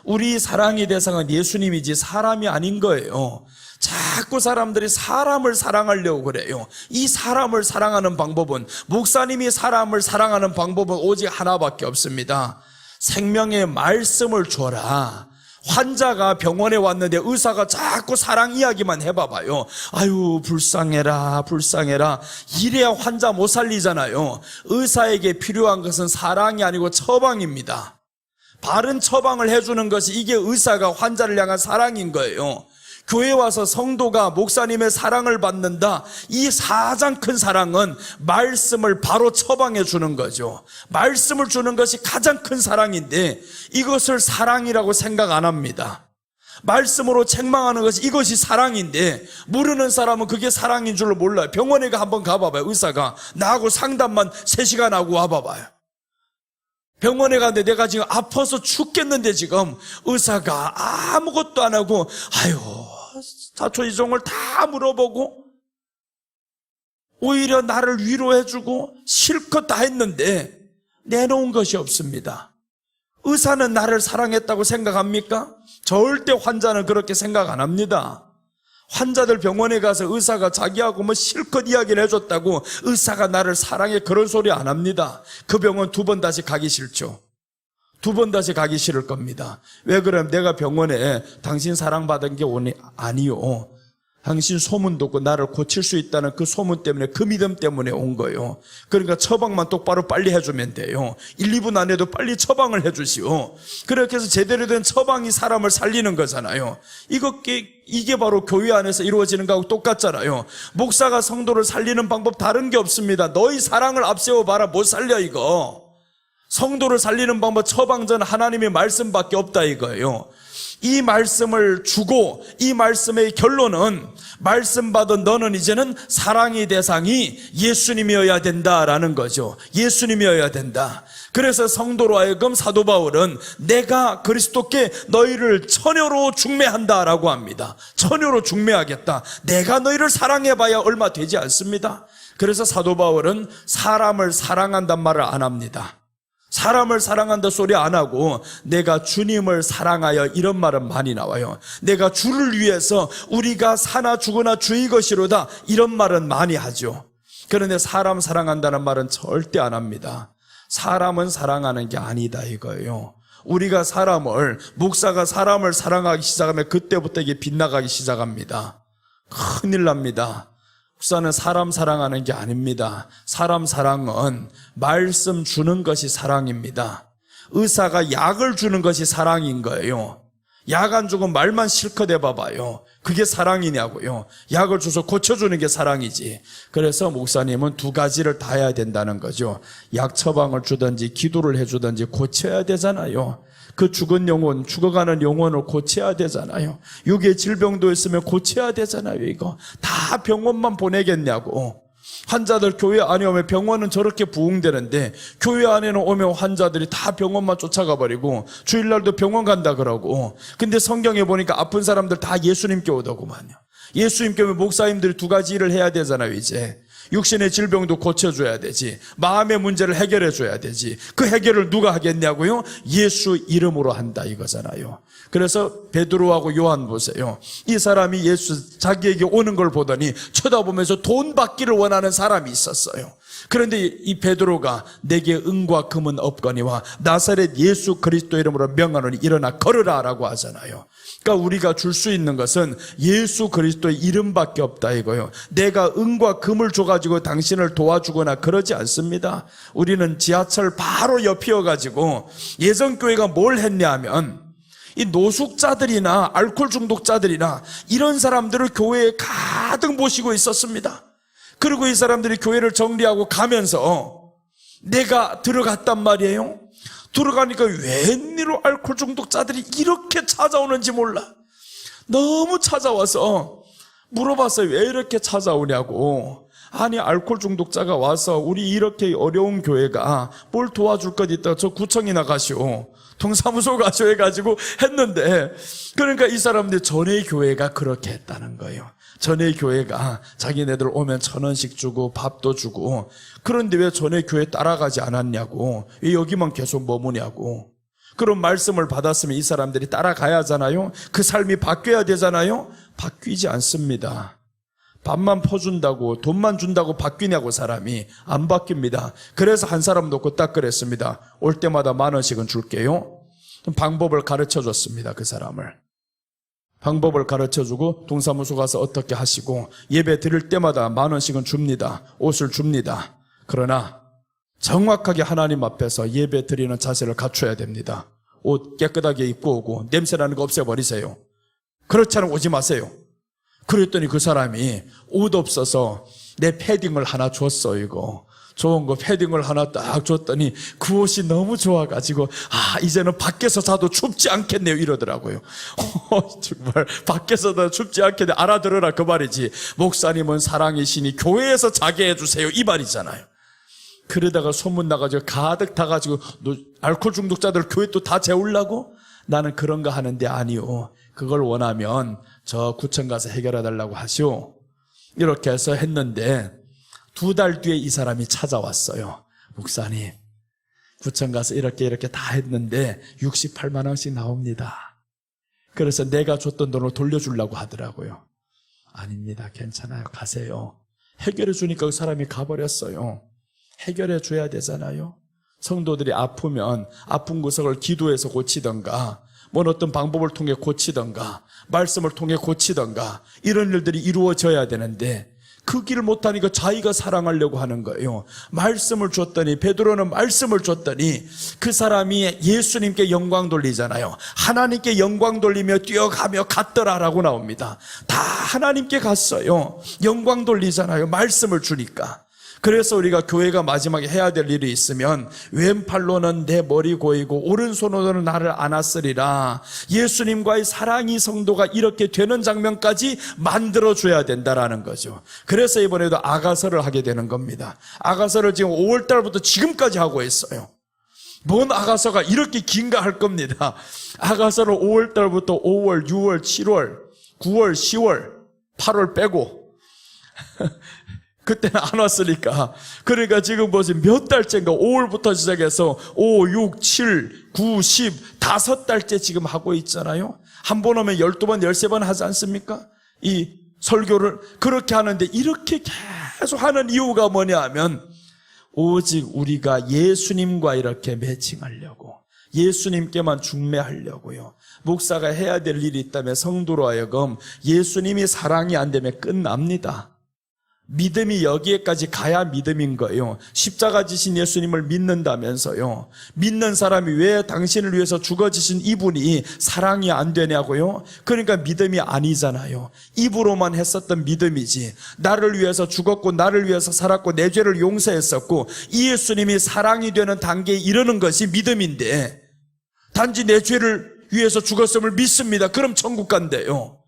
우리 사랑의 대상은 예수님이지 사람이 아닌 거예요. 자꾸 사람들이 사람을 사랑하려고 그래요. 이 사람을 사랑하는 방법은, 목사님이 사람을 사랑하는 방법은 오직 하나밖에 없습니다. 생명의 말씀을 줘라. 환자가 병원에 왔는데 의사가 자꾸 사랑 이야기만 해봐봐요. 아유 불쌍해라 불쌍해라. 이래야 환자 못 살리잖아요. 의사에게 필요한 것은 사랑이 아니고 처방입니다. 바른 처방을 해주는 것이 이게 의사가 환자를 향한 사랑인 거예요. 교회 와서 성도가 목사님의 사랑을 받는다. 이 가장 큰 사랑은 말씀을 바로 처방해 주는 거죠. 말씀을 주는 것이 가장 큰 사랑인데 이것을 사랑이라고 생각 안 합니다. 말씀으로 책망하는 것이 이것이 사랑인데 모르는 사람은 그게 사랑인 줄로 몰라요. 병원에 한번 가봐봐요. 의사가 나하고 상담만 3시간 하고 와봐봐요. 병원에 갔는데 내가 지금 아파서 죽겠는데 지금 의사가 아무것도 안 하고 아유 사초이종을 다 물어보고 오히려 나를 위로해주고 실컷 다 했는데 내놓은 것이 없습니다. 의사는 나를 사랑했다고 생각합니까? 절대 환자는 그렇게 생각 안 합니다. 환자들 병원에 가서 의사가 자기하고 뭐 실컷 이야기를 해줬다고 의사가 나를 사랑해 그런 소리 안 합니다. 그 병원 2번 다시 가기 싫죠. 2번 다시 가기 싫을 겁니다. 왜 그러면 내가 병원에 당신 사랑받은 게 오니 아니요. 당신 소문 듣고 나를 고칠 수 있다는 그 소문 때문에 그 믿음 때문에 온 거예요. 그러니까 처방만 똑바로 빨리 해주면 돼요. 1, 2분 안에도 빨리 처방을 해주시오. 그렇게 해서 제대로 된 처방이 사람을 살리는 거잖아요. 이게 바로 교회 안에서 이루어지는 거하고 똑같잖아요. 목사가 성도를 살리는 방법 다른 게 없습니다. 너희 사랑을 앞세워봐라. 못 살려 이거. 성도를 살리는 방법 처방전 하나님의 말씀밖에 없다 이거예요. 이 말씀을 주고 이 말씀의 결론은 말씀 받은 너는 이제는 사랑의 대상이 예수님이어야 된다라는 거죠. 예수님이어야 된다. 그래서 성도로 하여금 사도 바울은 내가 그리스도께 너희를 처녀로 중매한다라고 합니다. 처녀로 중매하겠다. 내가 너희를 사랑해봐야 얼마 되지 않습니다. 그래서 사도 바울은 사람을 사랑한단 말을 안 합니다. 사람을 사랑한다 소리 안 하고 내가 주님을 사랑하여 이런 말은 많이 나와요. 내가 주를 위해서 우리가 사나 죽으나 주의 것이로다 이런 말은 많이 하죠. 그런데 사람 사랑한다는 말은 절대 안 합니다. 사람은 사랑하는 게 아니다 이거예요. 우리가 목사가 사람을 사랑하기 시작하면 그때부터 이게 빗나가기 시작합니다. 큰일 납니다. 목사는 사람 사랑하는 게 아닙니다. 사람 사랑은 말씀 주는 것이 사랑입니다. 의사가 약을 주는 것이 사랑인 거예요. 약 안 주고 말만 실컷 해봐봐요. 그게 사랑이냐고요. 약을 줘서 고쳐주는 게 사랑이지. 그래서 목사님은 2가지를 다 해야 된다는 거죠. 약 처방을 주든지 기도를 해주든지 고쳐야 되잖아요. 그 죽어가는 영혼을 고쳐야 되잖아요. 육의 질병도 있으면 고쳐야 되잖아요. 이거 다 병원만 보내겠냐고. 환자들 교회 안에 오면 병원은 저렇게 부흥되는데 교회 안에는 오면 환자들이 다 병원만 쫓아가 버리고 주일날도 병원 간다 그러고. 근데 성경에 보니까 아픈 사람들 다 예수님께 오더구만요. 예수님께 오면 목사님들이 2가지 일을 해야 되잖아요. 이제 육신의 질병도 고쳐줘야 되지, 마음의 문제를 해결해 줘야 되지. 그 해결을 누가 하겠냐고요? 예수 이름으로 한다 이거잖아요. 그래서 베드로하고 요한 보세요. 이 사람이 자기에게 오는 걸 보더니 쳐다보면서 돈 받기를 원하는 사람이 있었어요. 그런데 이 베드로가 내게 은과 금은 없거니와 나사렛 예수 그리스도 이름으로 명하노니 일어나 걸으라 라고 하잖아요. 그러니까 우리가 줄 수 있는 것은 예수 그리스도의 이름밖에 없다 이거요. 내가 은과 금을 줘가지고 당신을 도와주거나 그러지 않습니다. 우리는 지하철 바로 옆이어가지고 예전교회가 뭘 했냐 하면 이 노숙자들이나 알코올 중독자들이나 이런 사람들을 교회에 가득 모시고 있었습니다. 그리고 이 사람들이 교회를 정리하고 가면서 내가 들어갔단 말이에요. 들어가니까 웬일로 알코올 중독자들이 이렇게 찾아오는지 몰라. 너무 찾아와서 물어봤어요. 왜 이렇게 찾아오냐고. 아니 알코올 중독자가 와서 우리 이렇게 어려운 교회가 뭘 도와줄 것 있다. 저 구청이나 가시오. 동사무소 가시오 해가지고 했는데, 그러니까 이 사람들이 전에 교회가 그렇게 했다는 거예요. 전에 교회가 자기네들 오면 1,000원씩 주고 밥도 주고, 그런데 왜 전에 교회 따라가지 않았냐고, 왜 여기만 계속 머무냐고. 그런 말씀을 받았으면 이 사람들이 따라가야 하잖아요. 그 삶이 바뀌어야 되잖아요. 바뀌지 않습니다. 밥만 퍼준다고 돈만 준다고 바뀌냐고. 사람이 안 바뀝니다. 그래서 한 사람 놓고 딱 그랬습니다. 올 때마다 10,000원씩은 줄게요. 방법을 가르쳐 줬습니다. 그 사람을 방법을 가르쳐주고 동사무소 가서 어떻게 하시고 예배 드릴 때마다 10,000원씩은 줍니다. 옷을 줍니다. 그러나 정확하게 하나님 앞에서 예배 드리는 자세를 갖춰야 됩니다. 옷 깨끗하게 입고 오고 냄새나는 거 없애버리세요. 그렇지 않으면 오지 마세요. 그랬더니 그 사람이 옷 없어서 내 패딩을 하나 줬어. 이거 좋은 거 패딩을 하나 딱 줬더니 그 옷이 너무 좋아가지고 이제는 밖에서 자도 춥지 않겠네요 이러더라고요. 정말 밖에서도 춥지 않겠네. 알아들어라 그 말이지. 목사님은 사랑이시니 교회에서 자게 해주세요 이 말이잖아요. 그러다가 소문 나가지고 가득 타가지고 알코올 중독자들 교회 또 다 재우려고? 나는 그런 거 하는데 아니요. 그걸 원하면 저 구청 가서 해결해달라고 하시오. 이렇게 해서 했는데 2달 뒤에 이 사람이 찾아왔어요. 목사님, 구청 가서 이렇게 다 했는데 68만 원씩 나옵니다. 그래서 내가 줬던 돈을 돌려주려고 하더라고요. 아닙니다. 괜찮아요. 가세요. 해결해 주니까 그 사람이 가버렸어요. 해결해 줘야 되잖아요. 성도들이 아프면 아픈 구석을 기도해서 고치던가 어떤 방법을 통해 고치던가 말씀을 통해 고치던가 이런 일들이 이루어져야 되는데 그 길을 못하니까 자기가 사랑하려고 하는 거예요. 말씀을 줬더니 베드로는 말씀을 줬더니 그 사람이 예수님께 영광 돌리잖아요. 하나님께 영광 돌리며 뛰어가며 갔더라라고 나옵니다. 다 하나님께 갔어요. 영광 돌리잖아요. 말씀을 주니까. 그래서 우리가 교회가 마지막에 해야 될 일이 있으면 왼팔로는 내 머리 고이고 오른손으로는 나를 안았으리라. 예수님과의 사랑이 성도가 이렇게 되는 장면까지 만들어줘야 된다라는 거죠. 그래서 이번에도 아가서를 하게 되는 겁니다. 아가서를 지금 5월달부터 지금까지 하고 있어요. 뭔 아가서가 이렇게 긴가 할 겁니다. 아가서를 5월달부터 5월, 6월, 7월, 9월, 10월, 8월 빼고 그때는 안 왔으니까. 그러니까 지금 보세요. 몇 달째인가 5월부터 시작해서 5, 6, 7, 9, 10 5달째 지금 하고 있잖아요. 한 번 오면 12번, 13번 하지 않습니까? 이 설교를 그렇게 하는데 이렇게 계속 하는 이유가 뭐냐 하면 오직 우리가 예수님과 이렇게 매칭하려고, 예수님께만 중매하려고요. 목사가 해야 될 일이 있다면 성도로 하여금 예수님이 사랑이 안 되면 끝납니다. 믿음이 여기에까지 가야 믿음인 거예요. 십자가 지신 예수님을 믿는다면서요. 믿는 사람이 왜 당신을 위해서 죽어지신 이분이 사랑이 안 되냐고요? 그러니까 믿음이 아니잖아요. 입으로만 했었던 믿음이지. 나를 위해서 죽었고 나를 위해서 살았고 내 죄를 용서했었고 이 예수님이 사랑이 되는 단계에 이르는 것이 믿음인데 단지 내 죄를 위해서 죽었음을 믿습니다. 그럼 천국 간대요.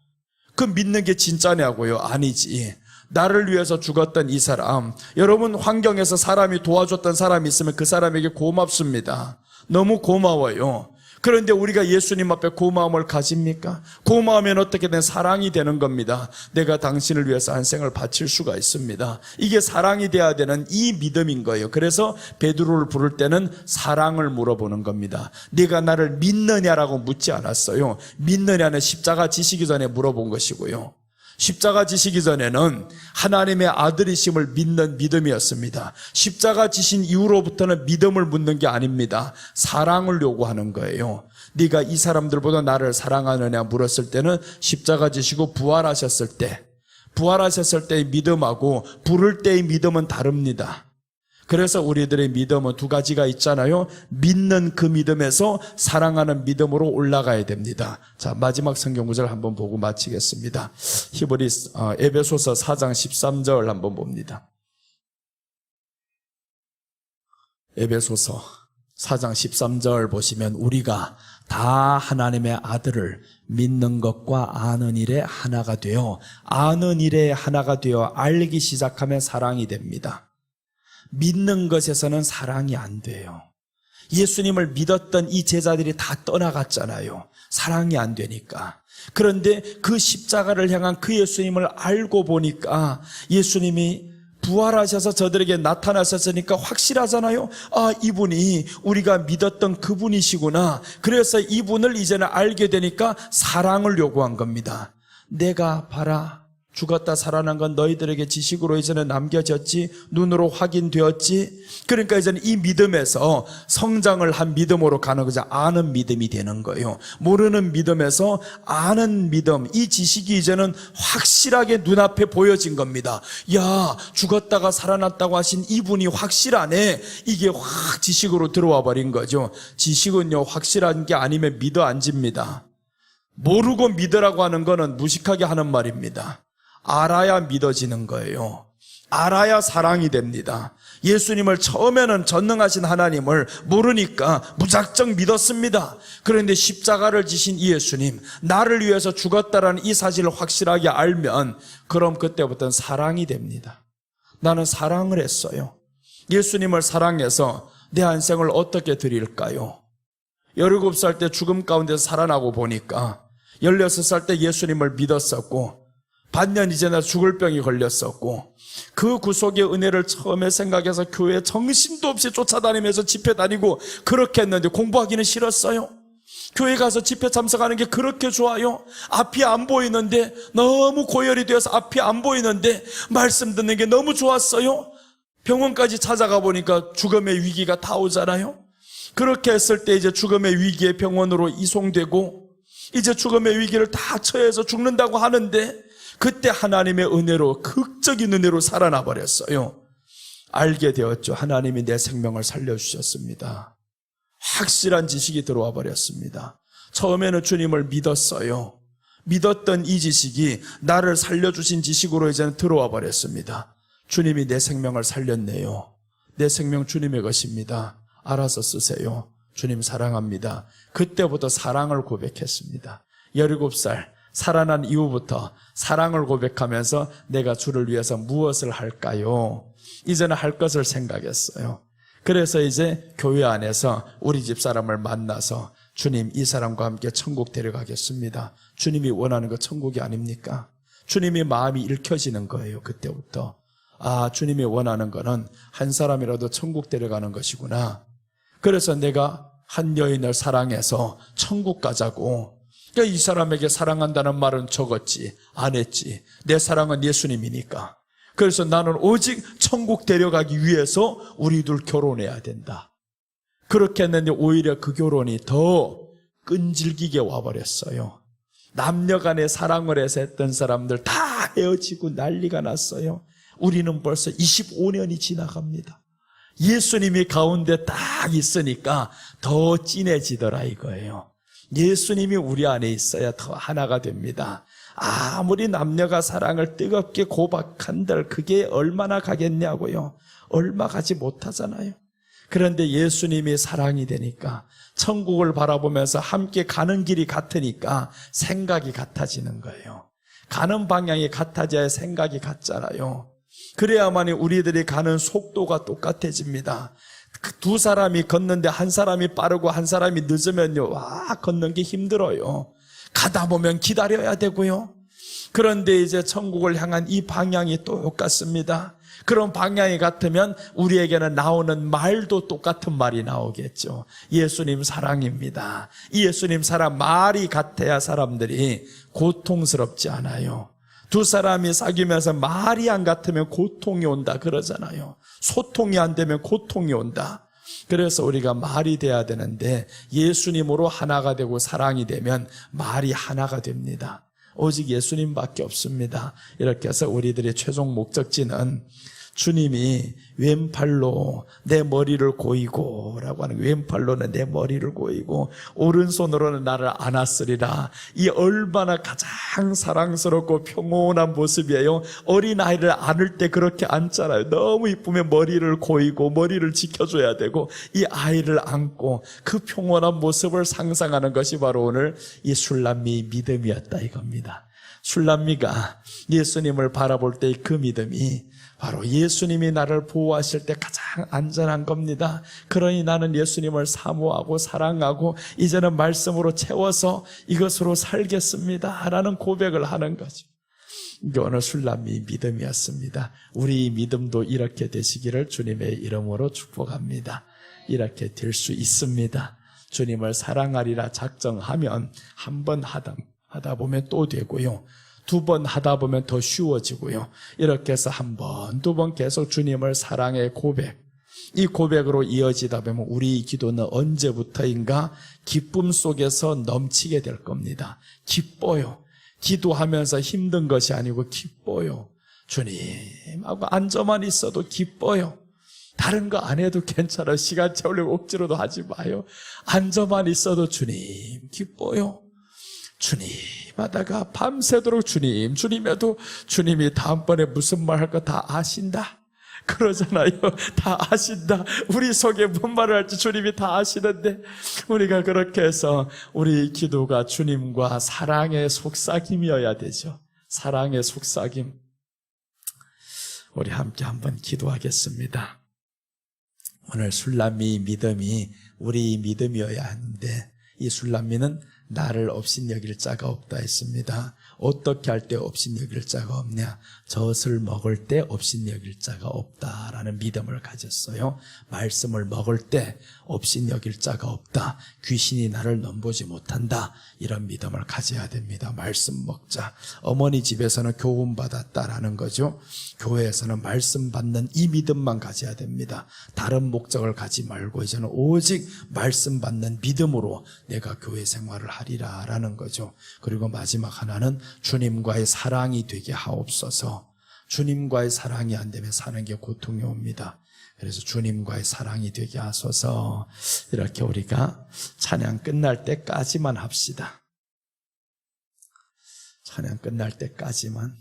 그 믿는 게 진짜냐고요? 아니지. 나를 위해서 죽었던 이 사람, 여러분 환경에서 사람이 도와줬던 사람이 있으면 그 사람에게 고맙습니다. 너무 고마워요. 그런데 우리가 예수님 앞에 고마움을 가집니까? 고마우면 어떻게든 사랑이 되는 겁니다. 내가 당신을 위해서 한 생을 바칠 수가 있습니다. 이게 사랑이 돼야 되는 이 믿음인 거예요. 그래서 베드로를 부를 때는 사랑을 물어보는 겁니다. 네가 나를 믿느냐라고 묻지 않았어요. 믿느냐는 십자가 지시기 전에 물어본 것이고요. 십자가 지시기 전에는 하나님의 아들이심을 믿는 믿음이었습니다. 십자가 지신 이후로부터는 믿음을 묻는 게 아닙니다. 사랑을 요구하는 거예요. 네가 이 사람들보다 나를 사랑하느냐 물었을 때는 십자가 지시고 부활하셨을 때의 믿음하고 부를 때의 믿음은 다릅니다. 그래서 우리들의 믿음은 두 가지가 있잖아요. 믿는 그 믿음에서 사랑하는 믿음으로 올라가야 됩니다. 자, 마지막 성경 구절 한번 보고 마치겠습니다. 에베소서 4장 13절 한번 봅니다. 에베소서 4장 13절 보시면 우리가 다 하나님의 아들을 믿는 것과 아는 일에 하나가 되어 알기 시작하면 사랑이 됩니다. 믿는 것에서는 사랑이 안 돼요. 예수님을 믿었던 이 제자들이 다 떠나갔잖아요. 사랑이 안 되니까. 그런데 그 십자가를 향한 그 예수님을 알고 보니까 예수님이 부활하셔서 저들에게 나타나셨으니까 확실하잖아요. 아, 이분이 우리가 믿었던 그분이시구나. 그래서 이분을 이제는 알게 되니까 사랑을 요구한 겁니다. 내가 봐라, 죽었다 살아난 건 너희들에게 지식으로 이제는 남겨졌지, 눈으로 확인되었지. 그러니까 이제는 이 믿음에서 성장을 한 믿음으로 가는 거죠. 아는 믿음이 되는 거예요. 모르는 믿음에서 아는 믿음, 이 지식이 이제는 확실하게 눈앞에 보여진 겁니다. 야, 죽었다가 살아났다고 하신 이분이 확실하네. 이게 확 지식으로 들어와 버린 거죠. 지식은요, 확실한 게 아니면 믿어 앉습니다. 모르고 믿으라고 하는 거는 무식하게 하는 말입니다. 알아야 믿어지는 거예요. 알아야 사랑이 됩니다. 예수님을 처음에는 전능하신 하나님을 모르니까 무작정 믿었습니다. 그런데 십자가를 지신 이 예수님, 나를 위해서 죽었다라는 이 사실을 확실하게 알면 그럼 그때부터는 사랑이 됩니다. 나는 사랑을 했어요. 예수님을 사랑해서 내 한생을 어떻게 드릴까요? 17살 때 죽음 가운데서 살아나고 보니까 16살 때 예수님을 믿었었고 반년 이전에 죽을 병이 걸렸었고 그 구속의 은혜를 처음에 생각해서 교회에 정신도 없이 쫓아다니면서 집회 다니고 그렇게 했는데 공부하기는 싫었어요. 교회 가서 집회 참석하는 게 그렇게 좋아요. 앞이 안 보이는데, 너무 고열이 되어서 앞이 안 보이는데 말씀 듣는 게 너무 좋았어요. 병원까지 찾아가 보니까 죽음의 위기가 다 오잖아요. 그렇게 했을 때 이제 죽음의 위기에 병원으로 이송되고 이제 죽음의 위기를 다 처해서 죽는다고 하는데 그때 하나님의 은혜로, 극적인 은혜로 살아나 버렸어요. 알게 되었죠. 하나님이 내 생명을 살려주셨습니다. 확실한 지식이 들어와 버렸습니다. 처음에는 주님을 믿었어요. 믿었던 이 지식이 나를 살려주신 지식으로 이제는 들어와 버렸습니다. 주님이 내 생명을 살렸네요. 내 생명 주님의 것입니다. 알아서 쓰세요. 주님 사랑합니다. 그때부터 사랑을 고백했습니다. 17살 살아난 이후부터 사랑을 고백하면서 내가 주를 위해서 무엇을 할까요? 이제는 할 것을 생각했어요. 그래서 이제 교회 안에서 우리 집 사람을 만나서 주님, 이 사람과 함께 천국 데려가겠습니다. 주님이 원하는 거 천국이 아닙니까? 주님의 마음이 읽혀지는 거예요. 그때부터. 아, 주님이 원하는 거는 한 사람이라도 천국 데려가는 것이구나. 그래서 내가 한 여인을 사랑해서 천국 가자고. 그러니까 이 사람에게 사랑한다는 말은 적었지, 안 했지. 내 사랑은 예수님이니까. 그래서 나는 오직 천국 데려가기 위해서 우리 둘 결혼해야 된다. 그렇게 했는데 오히려 그 결혼이 더 끈질기게 와버렸어요. 남녀 간의 사랑을 해서 했던 사람들 다 헤어지고 난리가 났어요. 우리는 벌써 25년이 지나갑니다. 예수님이 가운데 딱 있으니까 더 진해지더라 이거예요. 예수님이 우리 안에 있어야 더 하나가 됩니다. 아무리 남녀가 사랑을 뜨겁게 고백한들 그게 얼마나 가겠냐고요. 얼마 가지 못하잖아요. 그런데 예수님이 사랑이 되니까 천국을 바라보면서 함께 가는 길이 같으니까 생각이 같아지는 거예요. 가는 방향이 같아져야 생각이 같잖아요. 그래야만이 우리들이 가는 속도가 똑같아집니다. 두 사람이 걷는데 한 사람이 빠르고 한 사람이 늦으면요, 걷는 게 힘들어요. 가다 보면 기다려야 되고요. 그런데 이제 천국을 향한 이 방향이 똑같습니다. 그런 방향이 같으면 우리에게는 나오는 말도 똑같은 말이 나오겠죠. 예수님 사랑입니다. 이 예수님 사랑 말이 같아야 사람들이 고통스럽지 않아요. 두 사람이 사귀면서 말이 안 같으면 고통이 온다 그러잖아요. 소통이 안 되면 고통이 온다. 그래서 우리가 말이 돼야 되는데 예수님으로 하나가 되고 사랑이 되면 말이 하나가 됩니다. 오직 예수님밖에 없습니다. 이렇게 해서 우리들의 최종 목적지는 주님이 왼팔로 내 머리를 고이고 라고 하는, 왼팔로는 내 머리를 고이고 오른손으로는 나를 안았으리라. 이 얼마나 가장 사랑스럽고 평온한 모습이에요. 어린아이를 안을 때 그렇게 안잖아요. 너무 이쁘면 머리를 고이고 머리를 지켜줘야 되고 이 아이를 안고 그 평온한 모습을 상상하는 것이 바로 오늘 이 술람미의 믿음이었다 이겁니다. 술람미가 예수님을 바라볼 때의 그 믿음이 바로 예수님이 나를 보호하실 때 가장 안전한 겁니다. 그러니 나는 예수님을 사모하고 사랑하고 이제는 말씀으로 채워서 이것으로 살겠습니다 라는 고백을 하는 거죠. 이게 오늘 술람미의 믿음이었습니다. 우리 믿음도 이렇게 되시기를 주님의 이름으로 축복합니다. 이렇게 될 수 있습니다. 주님을 사랑하리라 작정하면 한 번 하다 보면 또 되고요. 두 번 하다 보면 더 쉬워지고요. 이렇게 해서 한 번, 두 번 계속 주님을 사랑의 고백, 이 고백으로 이어지다 보면 우리 기도는 언제부터인가 기쁨 속에서 넘치게 될 겁니다. 기뻐요. 기도하면서 힘든 것이 아니고 기뻐요. 주님하고 앉아만 있어도 기뻐요. 다른 거 안 해도 괜찮아요. 시간 채우려고 억지로도 하지 마요. 앉아만 있어도 주님 기뻐요. 주님 하다가 밤새도록 주님해도 주님이 다음번에 무슨 말 할 거 다 아신다 그러잖아요. 다 아신다. 우리 속에 뭔 말을 할지 주님이 다 아시는데 우리가 그렇게 해서 우리 기도가 주님과 사랑의 속삭임이어야 되죠. 사랑의 속삭임. 우리 함께 한번 기도하겠습니다. 오늘 술람미의 믿음이 우리 믿음이어야 하는데 이 술람미는 나를 업신여길 자가 없다 했습니다. 어떻게 할 때 업신여길 자가 없냐? 젖을 먹을 때 업신여길 자가 없다라는 믿음을 가졌어요. 말씀을 먹을 때 업신여길 자가 없다. 귀신이 나를 넘보지 못한다. 이런 믿음을 가져야 됩니다. 말씀 먹자. 어머니 집에서는 교훈 받았다라는 거죠. 교회에서는 말씀 받는 이 믿음만 가져야 됩니다. 다른 목적을 가지 말고 이제는 오직 말씀 받는 믿음으로 내가 교회 생활을 하리라라는 거죠. 그리고 마지막 하나는 주님과의 사랑이 되게 하옵소서. 주님과의 사랑이 안 되면 사는 게 고통이 옵니다. 그래서 주님과의 사랑이 되게 하소서. 이렇게 우리가 찬양 끝날 때까지만 합시다. 찬양 끝날 때까지만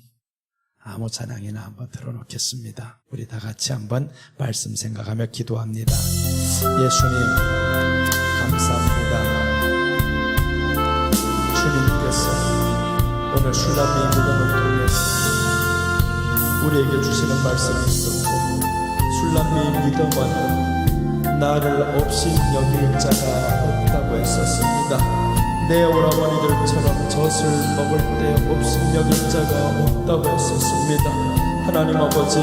아무 찬양이나 한번 들어놓겠습니다. 우리 다 같이 한번 말씀 생각하며 기도합니다. 예수님 감사합니다. 주님께서 오늘 술람미의 믿음을 통해서 우리에게 주시는 말씀이 있었고 술람미의 믿음은 나를 없이 여길 자가 없다고 했었습니다. 내 오라버니들처럼 젖을 먹을 때 없이 여길 자가 없다고 했었습니다. 하나님 아버지,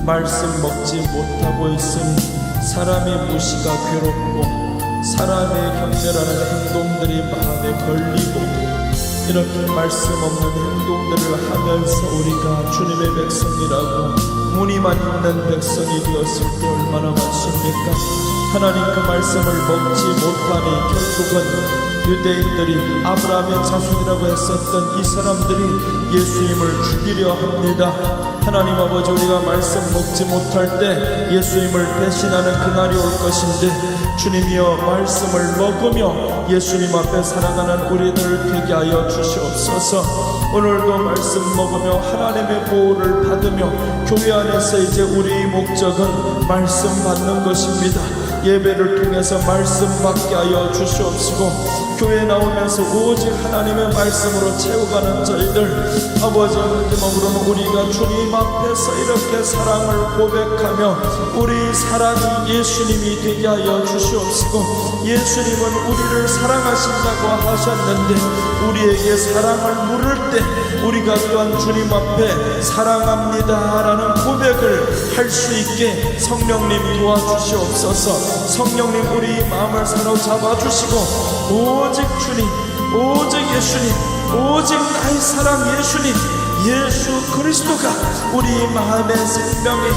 말씀 먹지 못하고 있으니 사람의 무시가 괴롭고 사람의 경멸하는 행동들이 마음에 걸리고 이렇게 말씀 없는 행동들을 하면서 우리가 주님의 백성이라고 무늬만 있는 백성이 되었을 때 얼마나 많습니까? 하나님 그 말씀을 먹지 못하니 결국은 유대인들이 아브라함의 자손이라고 했었던 이 사람들이 예수님을 죽이려 합니다. 하나님 아버지, 우리가 말씀 먹지 못할 때 예수님을 배신하는 그날이 올 것인데 주님이여 말씀을 먹으며 예수님 앞에 살아가는 우리들을 되게 하여 주시옵소서. 오늘도 말씀 먹으며 하나님의 보호를 받으며 교회 안에서 이제 우리의 목적은 말씀 받는 것입니다. 예배를 통해서 말씀 받게 하여 주시옵시고 교회 나오면서 오직 하나님의 말씀으로 채워가는 저희들 아버지, 마지막으로는 우리가 주님 앞에서 이렇게 사랑을 고백하며 우리 사랑이 예수님이 되게 하여 주시옵시고 예수님은 우리를 사랑하신다고 하셨는데 우리에게 사랑을 물을 때 우리가 또한 주님 앞에 사랑합니다 라는 고백을 할 수 있게 성령님 도와주시옵소서. 성령님 우리 마음을 사로잡아 주시고 오직 주님, 오직 예수님, 오직 나의 사랑 예수님, 예수 그리스도가 우리 마음의 생명의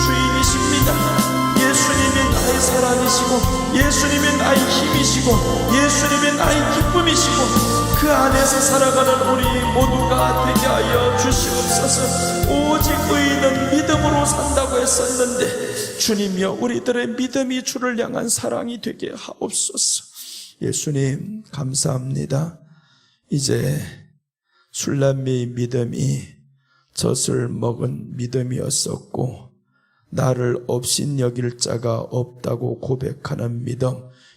주인이십니다. 예수님이 나의 사랑이시고 예수님이 나의 힘이시고 예수님이 나의 기쁨이시고 그 안에서 살아가는 우리 모두가 되게 하여 주시옵소서. 오직 의인은 믿음으로 산다고 했었는데 주님이여 우리들의 믿음이 주를 향한 사랑이 되게 하옵소서. 예수님 감사합니다. 이제 술람미의 믿음이 젖을 먹은 믿음이었었고 나를 업신여길 자가 없다고 고백하는 믿음,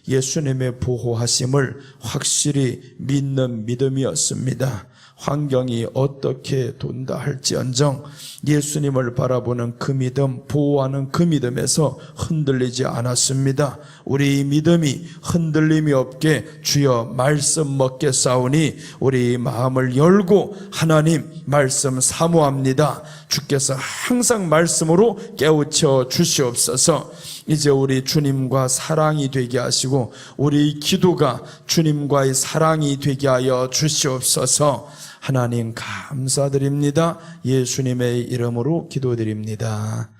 예수님의 보호하심을 확실히 믿는 믿음이었습니다. 환경이 어떻게 돈다 할지언정 예수님을 바라보는 그 믿음, 보호하는 그 믿음에서 흔들리지 않았습니다. 우리 믿음이 흔들림이 없게 주여 말씀 먹겠사오니 우리 마음을 열고 하나님 말씀 사모합니다. 주께서 항상 말씀으로 깨우쳐 주시옵소서. 이제 우리 주님과 사랑이 되게 하시고 우리 기도가 주님과의 사랑이 되게 하여 주시옵소서. 하나님 감사드립니다. 예수님의 이름으로 기도드립니다.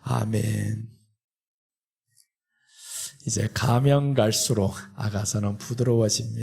아멘. 이제 가면 갈수록 아가서는 부드러워집니다.